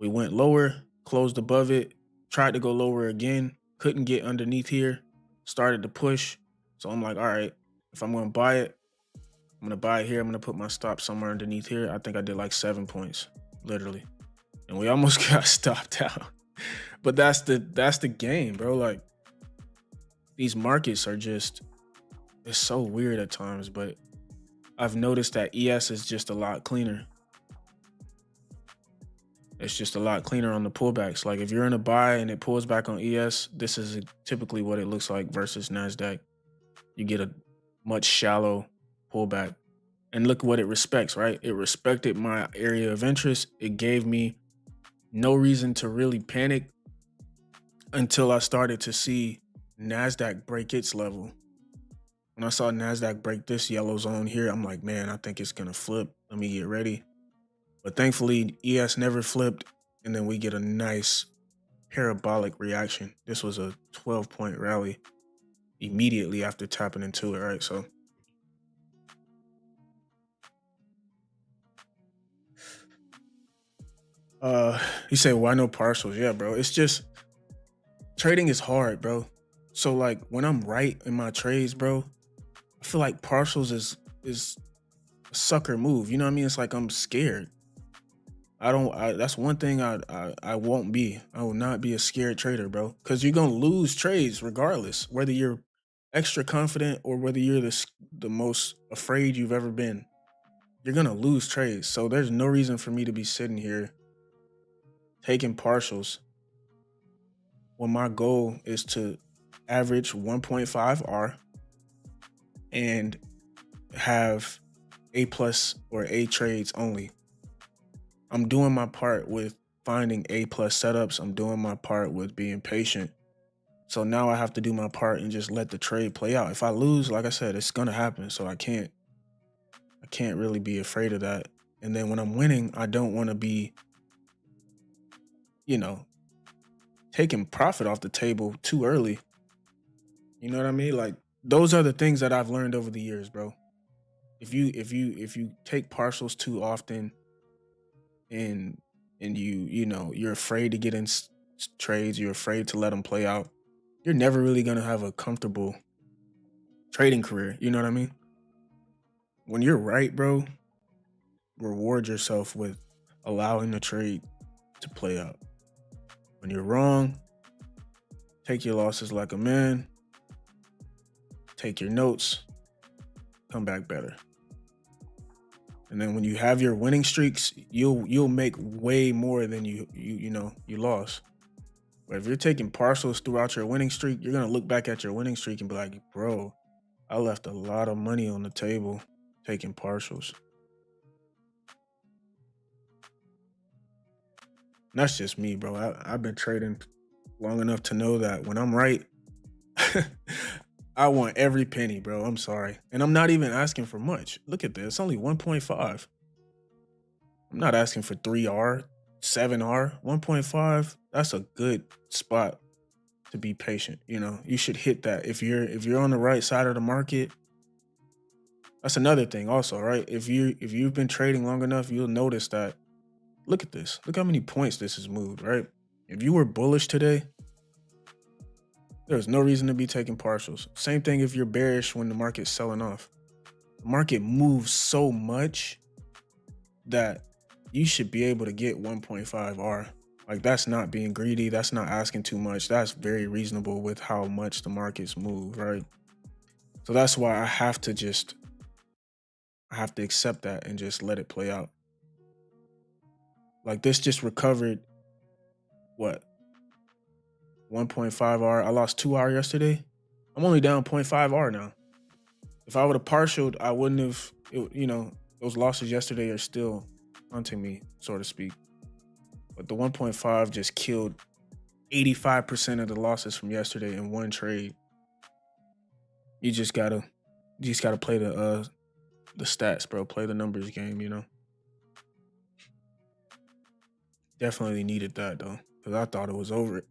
we went lower, closed above it, tried to go lower again, couldn't get underneath here, started to push. So I'm like, all right, if I'm going to buy it, I'm going to buy it here. I'm going to put my stop somewhere underneath here. I think I did like 7 points, literally. And we almost got stopped out. But that's the game, bro. Like, these markets are just, it's so weird at times, but I've noticed that ES is just a lot cleaner. It's just a lot cleaner on the pullbacks. Like if you're in a buy and it pulls back on ES, this is typically what it looks like versus NASDAQ. You get a much shallow pullback. And look what it respects, right? It respected my area of interest. It gave me no reason to really panic until I started to see NASDAQ break its level. When I saw NASDAQ break this yellow zone here, I'm like, man, I think it's going to flip. Let me get ready. But thankfully, ES never flipped, and then we get a nice parabolic reaction. This was a 12-point rally immediately after tapping into it, right? So you say, why no partials? Yeah, bro. It's just trading is hard, bro. So like when I'm right in my trades, bro, I feel like partials is a sucker move. You know what I mean? It's like I'm scared. That's one thing I won't be. I will not be a scared trader, bro. Because you're gonna lose trades regardless, whether you're extra confident or whether you're the most afraid you've ever been. You're gonna lose trades. So there's no reason for me to be sitting here taking partials when my goal is to average 1.5 R and have A plus or A trades only. I'm doing my part with finding A plus setups. I'm doing my part with being patient. So now I have to do my part and just let the trade play out. If I lose, like I said, it's gonna happen. So I can't really be afraid of that. And then when I'm winning, I don't want to be, taking profit off the table too early. You know what I mean? Like those are the things that I've learned over the years, bro. If you take partials too often, and you're afraid to get in trades, you're afraid to let them play out, you're never really going to have a comfortable trading career. You know what I mean? When you're right, bro, reward yourself with allowing the trade to play out. When you're wrong, take your losses like a man, take your notes, come back better. And then when you have your winning streaks, you'll make way more than you lost. But if you're taking partials throughout your winning streak, you're gonna look back at your winning streak and be like, bro, I left a lot of money on the table taking partials. And that's just me, bro. I've been trading long enough to know that when I'm right, I want every penny, bro. I'm sorry. And I'm not even asking for much. Look at this. It's only 1.5. I'm not asking for 3R, 7R, 1.5. That's a good spot to be patient. You should hit that. If you're on the right side of the market, that's another thing also, right? If you've been trading long enough, you'll notice that, look at this. Look how many points this has moved, right? If you were bullish today, there's no reason to be taking partials. Same thing if you're bearish when the market's selling off. The market moves so much that you should be able to get 1.5 R. Like that's not being greedy. That's not asking too much. That's very reasonable with how much the markets move, right? So that's why I have to accept that and just let it play out. Like this just recovered, what? 1.5 R. I lost 2 R yesterday. I'm only down 0.5 R now. If I would have partialed, I wouldn't have, those losses yesterday are still haunting me, so to speak. But the 1.5 just killed 85% of the losses from yesterday in one trade. You just gotta play the stats, bro. Play the numbers game, you know. Definitely needed that though, because I thought it was over.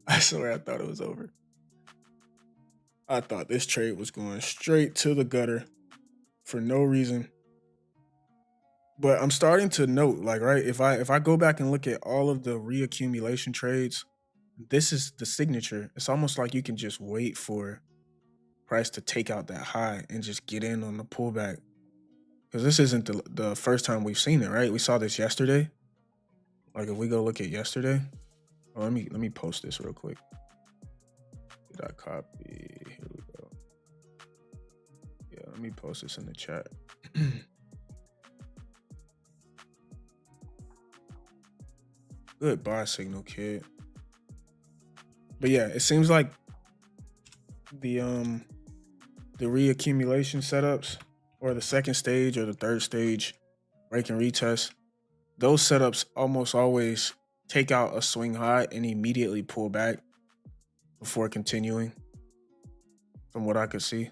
I swear I thought it was over. I thought this trade was going straight to the gutter for no reason. But I'm starting to note, like, right, if I go back and look at all of the reaccumulation trades, this is the signature. It's almost like you can just wait for price to take out that high and just get in on the pullback. Because this isn't the first time we've seen it, right? We saw this yesterday. Like if we go look at yesterday, oh, let me post this real quick. Did I copy? Here we go. Yeah, let me post this in the chat. Good buy signal, kid. But yeah, it seems like the reaccumulation setups, or the second stage or the third stage break and retest, those setups almost always take out a swing high and immediately pull back before continuing. From what I could see,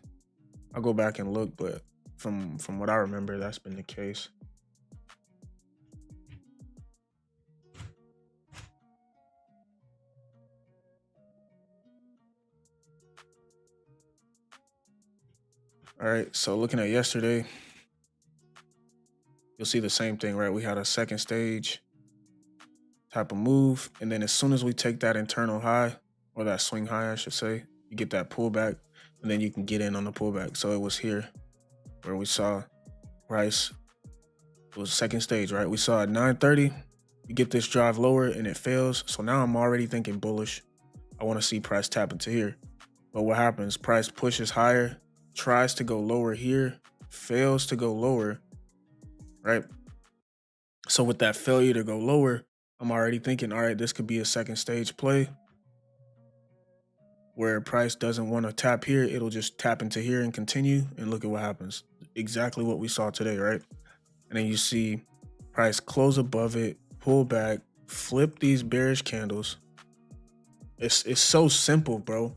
I'll go back and look, but from what I remember, that's been the case. All right, so looking at yesterday, you'll see the same thing, right? We had a second stage type of move, and then as soon as we take that internal high, or that swing high, I should say, you get that pullback, and then you can get in on the pullback. So it was here where we saw price. It was second stage, right? We saw at 9:30, you get this drive lower and it fails. So now I'm already thinking bullish. I want to see price tap into here. But what happens? Price pushes higher, tries to go lower here, fails to go lower, right? So with that failure to go lower, I'm already thinking, all right, this could be a second stage play where price doesn't want to tap here. It'll just tap into here and continue. And look at what happens. Exactly what we saw today, right? And then you see price close above it, pull back, flip these bearish candles. It's so simple, bro.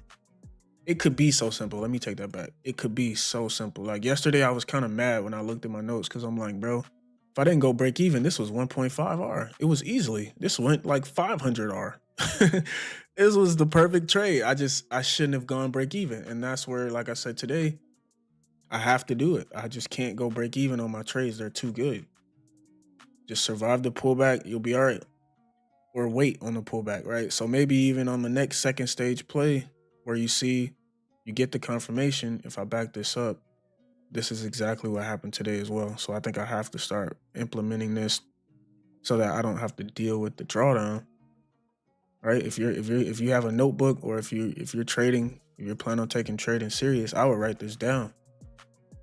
It could be so simple. Let me take that back. It could be so simple. Like yesterday, I was kind of mad when I looked at my notes because I'm like, bro, if I didn't go break even, this was 1.5R. It was easily. This went like 500R. This was the perfect trade. I shouldn't have gone break even. And that's where, like I said today, I have to do it. I just can't go break even on my trades. They're too good. Just survive the pullback. You'll be all right. Or wait on the pullback, right? So maybe even on the next second stage play where you get the confirmation, if I back this up, this is exactly what happened today as well. So I think I have to start implementing this so that I don't have to deal with the drawdown, right? If you have a notebook, or if you're trading, if you're planning on taking trading serious, I would write this down,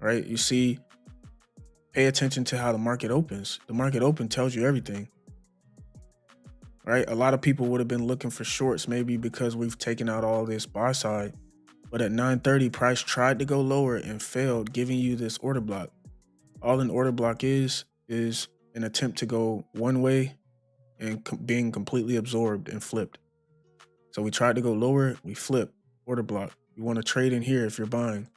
right? You see, pay attention to how the market opens. The market open tells you everything. Right? A lot of people would have been looking for shorts maybe because we've taken out all this buy side. But at 9:30, price tried to go lower and failed, giving you this order block. All an order block is an attempt to go one way and being completely absorbed and flipped. So we tried to go lower, we flip, order block. You want to trade in here if you're buying.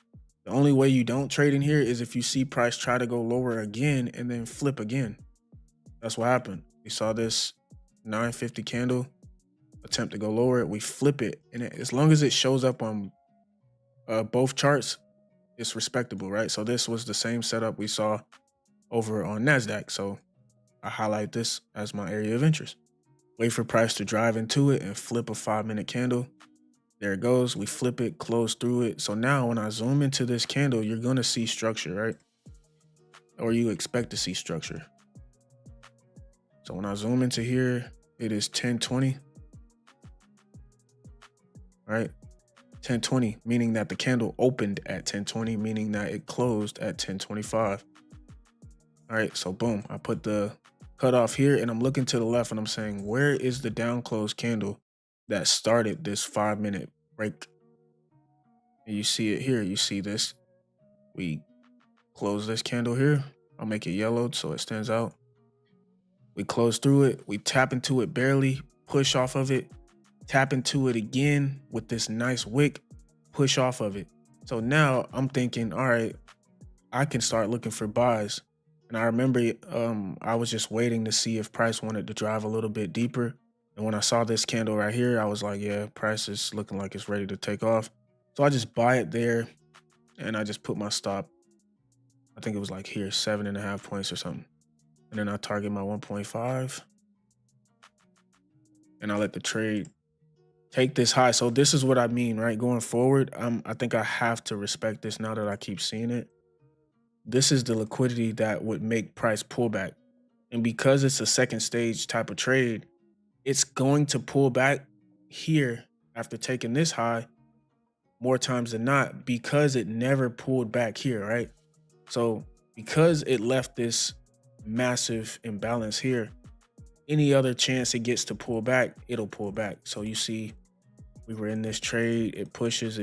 The only way you don't trade in here is if you see price try to go lower again and then flip again. That's what happened. We saw this 950 candle attempt to go lower, we flip it, and as long as it shows up on both charts, it's respectable, right? So this was the same setup we saw over on NASDAQ. So I highlight this as my area of interest. Wait for price to drive into it and flip a 5-minute candle. There it goes. We flip it, close through it. So now when I zoom into this candle, you're going to see structure, right? Or you expect to see structure. So when I zoom into here, it is 1020, right? 1020, meaning that the candle opened at 1020, meaning that it closed at 1025. All right, so boom, I put the cutoff here and I'm looking to the left and I'm saying, where is the down close candle that started this 5-minute break? And you see it here, you see this. We close this candle here, I'll make it yellowed so it stands out. We close through it. We tap into it barely, push off of it, tap into it again with this nice wick, push off of it. So now I'm thinking, all right, I can start looking for buys. And I remember I was just waiting to see if price wanted to drive a little bit deeper. And when I saw this candle right here, I was like, yeah, price is looking like it's ready to take off. So I just buy it there and I just put my stop. I think it was like here, 7.5 points or something. And then I target my 1.5 and I let the trade take this high. So this is what I mean, right? Going forward, I think I have to respect this now that I keep seeing it. This is the liquidity that would make price pull back. And because it's a second stage type of trade, it's going to pull back here after taking this high more times than not because it never pulled back here, right? So because it left this massive imbalance here, any other chance it gets to pull back, it'll pull back. So you see, we were in this trade, it pushes.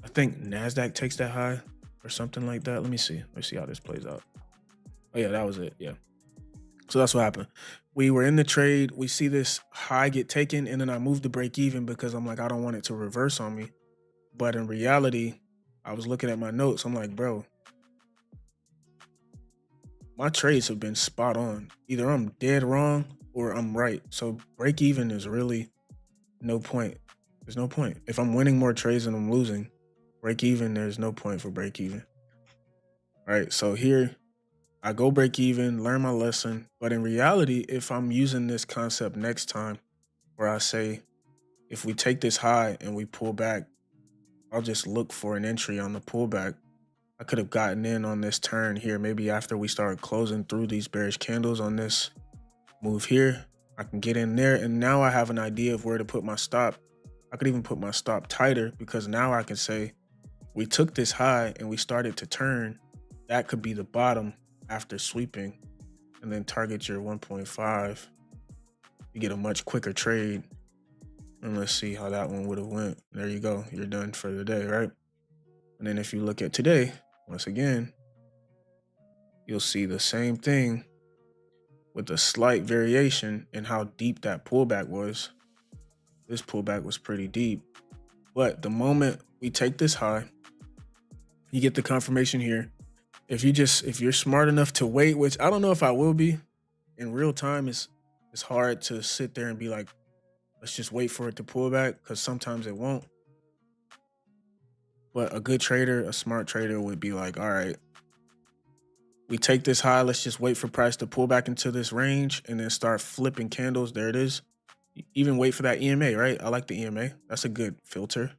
I think NASDAQ takes that high or something like that. Let me see how this plays out. Oh yeah, that was it, yeah. So that's what happened. We were in the trade, we see this high get taken, and then I moved to break even because I'm like, I don't want it to reverse on me. But in reality, I was looking at my notes, I'm like, bro, my trades have been spot on. Either I'm dead wrong or I'm right. So break even is really no point. There's no point. If I'm winning more trades than I'm losing, break even, there's no point for break even. All right, so here I go break even, learn my lesson. But in reality, if I'm using this concept next time where I say, if we take this high and we pull back, I'll just look for an entry on the pullback. I could have gotten in on this turn here. Maybe after we start closing through these bearish candles on this move here, I can get in there. And now I have an idea of where to put my stop. I could even put my stop tighter because now I can say, we took this high and we started to turn. That could be the bottom after sweeping, and then target your 1.5. You get a much quicker trade. And let's see how that one would have went. There you go. You're done for the day, right? And then if you look at today, once again, you'll see the same thing with a slight variation in how deep that pullback was. This pullback was pretty deep. But the moment we take this high, you get the confirmation here. If you're smart enough to wait, which I don't know if I will be, in real time, it's hard to sit there and be like, let's just wait for it to pull back, because sometimes it won't. But a good trader, a smart trader would be like, all right, we take this high, let's just wait for price to pull back into this range and then start flipping candles. There it is. Even wait for that EMA, right? I like the EMA. That's a good filter.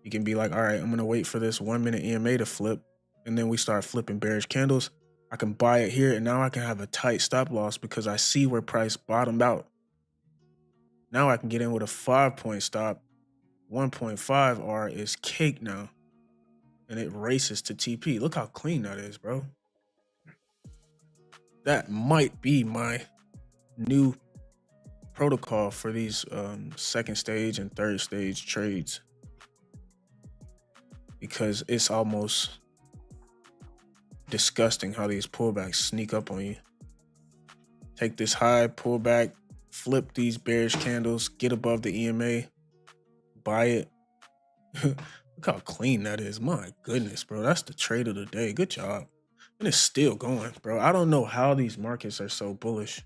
You can be like, all right, I'm going to wait for this 1 minute EMA to flip. And then we start flipping bearish candles. I can buy it here, and now I can have a tight stop loss because I see where price bottomed out. Now I can get in with a 5-point stop. 1.5 R is cake now. And it races to TP. Look how clean that is, bro. That might be my new protocol for these second stage and third stage trades, because it's almost disgusting how these pullbacks sneak up on you. Take this high, pull back, flip these bearish candles, get above the EMA, buy it. Look how clean that is. My goodness, bro. That's the trade of the day. Good job. And it's still going, bro. I don't know how these markets are so bullish.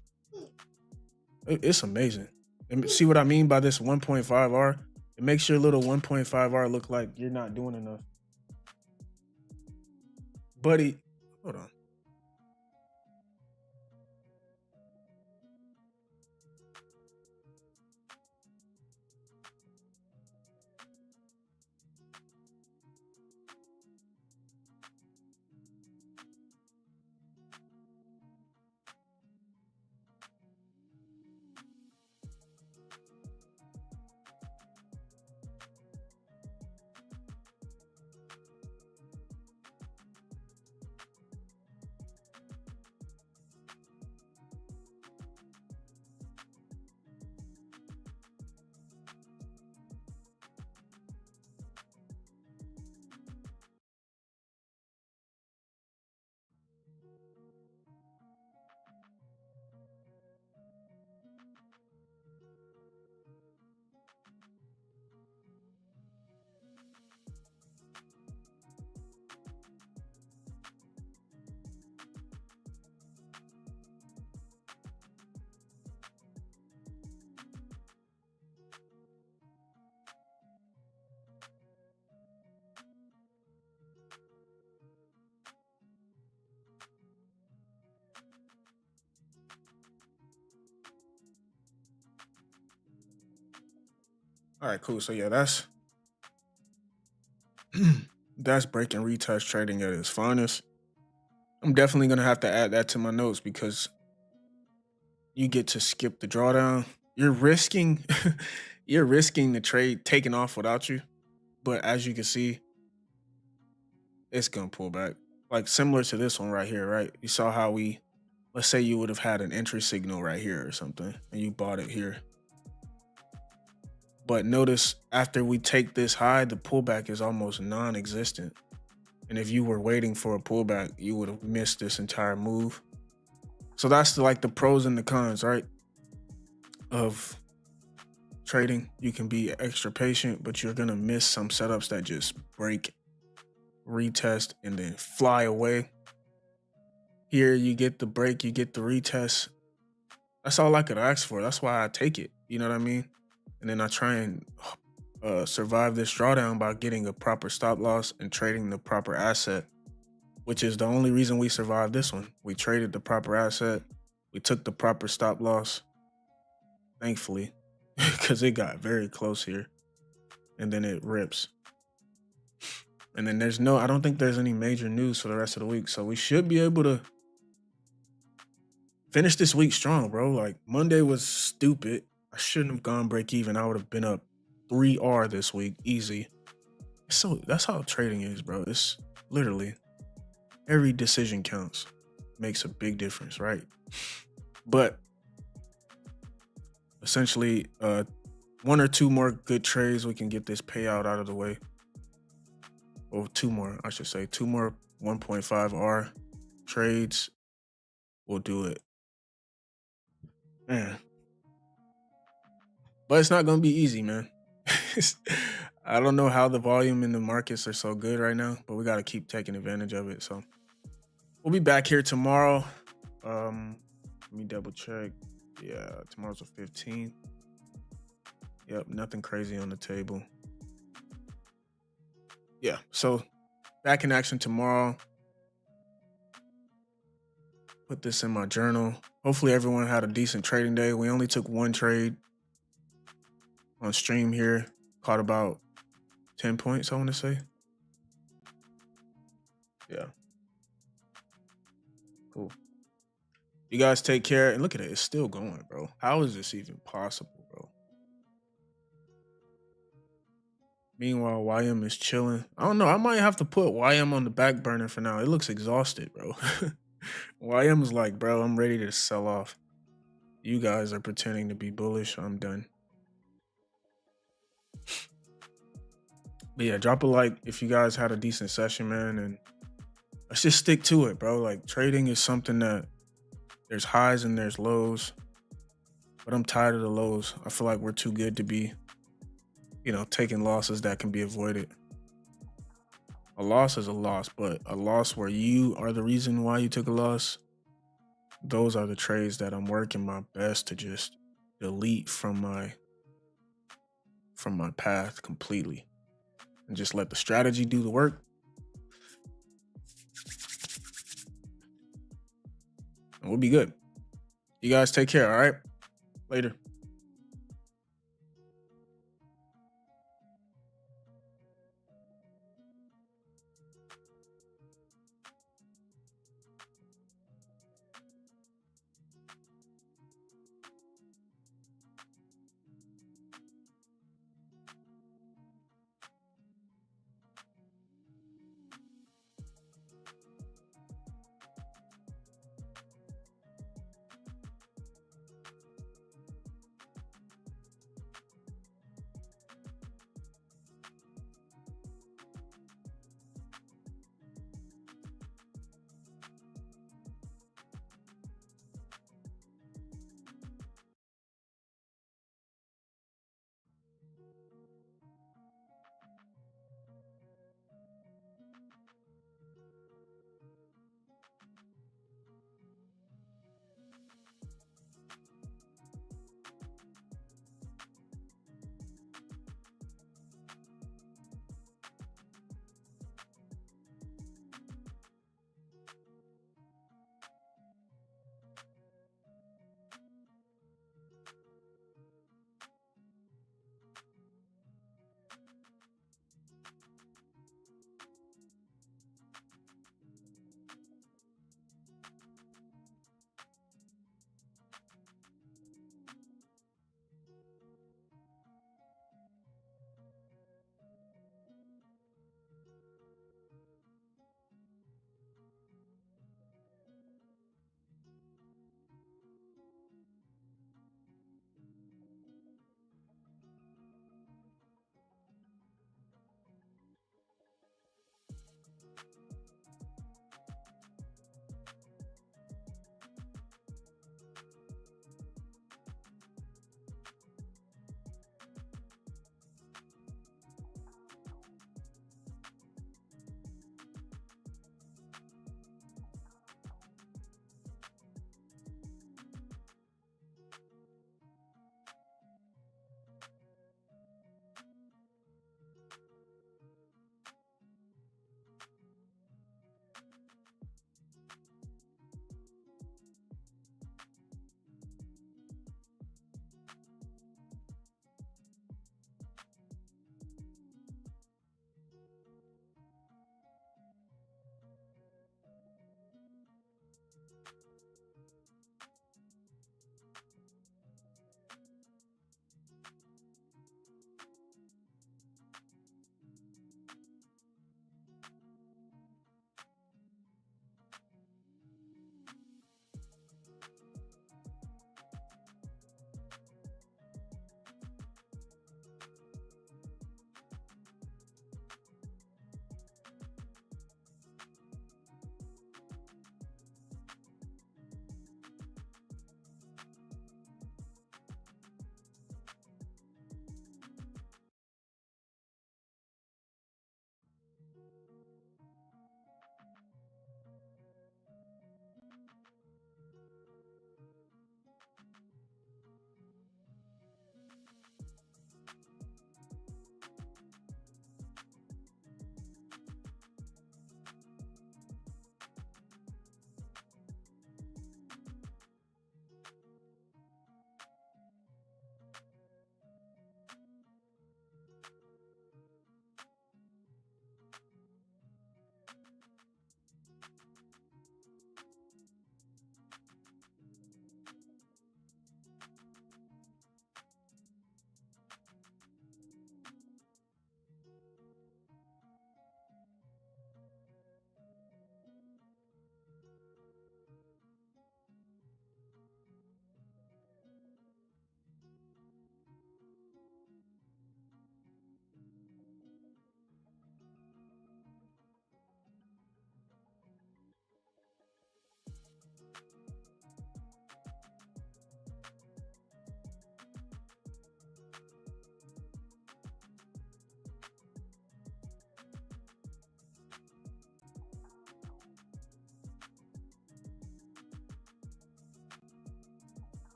It's amazing. And see what I mean by this 1.5 R? It makes your little 1.5 R look like you're not doing enough. Buddy, hold on. All right, cool. So yeah, that's that's break and retest trading at its finest. I'm definitely gonna have to add that to my notes because you get to skip the drawdown. You're risking you're risking the trade taking off without you. But as you can see, it's gonna pull back. Like similar to this one right here, right? You saw how let's say you would have had an entry signal right here or something and you bought it here. But notice after we take this high, the pullback is almost non-existent. And if you were waiting for a pullback, you would have missed this entire move. So that's like the pros and the cons, right? Of trading. You can be extra patient, but you're gonna miss some setups that just break, retest, and then fly away. Here you get the break, you get the retest. That's all I could ask for. That's why I take it. You know what I mean? And then I try and survive this drawdown by getting a proper stop loss and trading the proper asset, which is the only reason we survived this one. We traded the proper asset. We took the proper stop loss, thankfully, because it got very close here. And then it rips. And then I don't think there's any major news for the rest of the week. So we should be able to finish this week strong, bro. Like Monday was stupid. I shouldn't have gone break even. I would have been up 3R this week, easy. So that's how trading is, bro. It's literally every decision counts. Makes a big difference, right? But essentially, one or two more good trades, we can get this payout out of the way. Or two more, I should say. Two more 1.5R trades. We'll do it. Man. But it's not going to be easy, man. I don't know how the volume in the markets are so good right now, but we got to keep taking advantage of it. So we'll be back here tomorrow. Let me double check. Yeah, tomorrow's the 15th. Yep, nothing crazy on the table. Yeah, so back in action tomorrow. Put this in my journal. Hopefully everyone had a decent trading day. We only took one trade on stream here. Caught about 10 points, I want to say. Yeah. Cool. You guys take care. And look at it. It's still going, bro. How is this even possible, bro? Meanwhile, YM is chilling. I don't know. I might have to put YM on the back burner for now. It looks exhausted, bro. YM is like, bro, I'm ready to sell off. You guys are pretending to be bullish. I'm done. But yeah, drop a like if you guys had a decent session, man. And let's just stick to it, bro. Like trading is something that there's highs and there's lows. But I'm tired of the lows. I feel like we're too good to be, taking losses that can be avoided. A loss is a loss, but a loss where you are the reason why you took a loss, those are the trades that I'm working my best to just delete from my path completely and just let the strategy do the work. And we'll be good. You guys take care, all right? Later.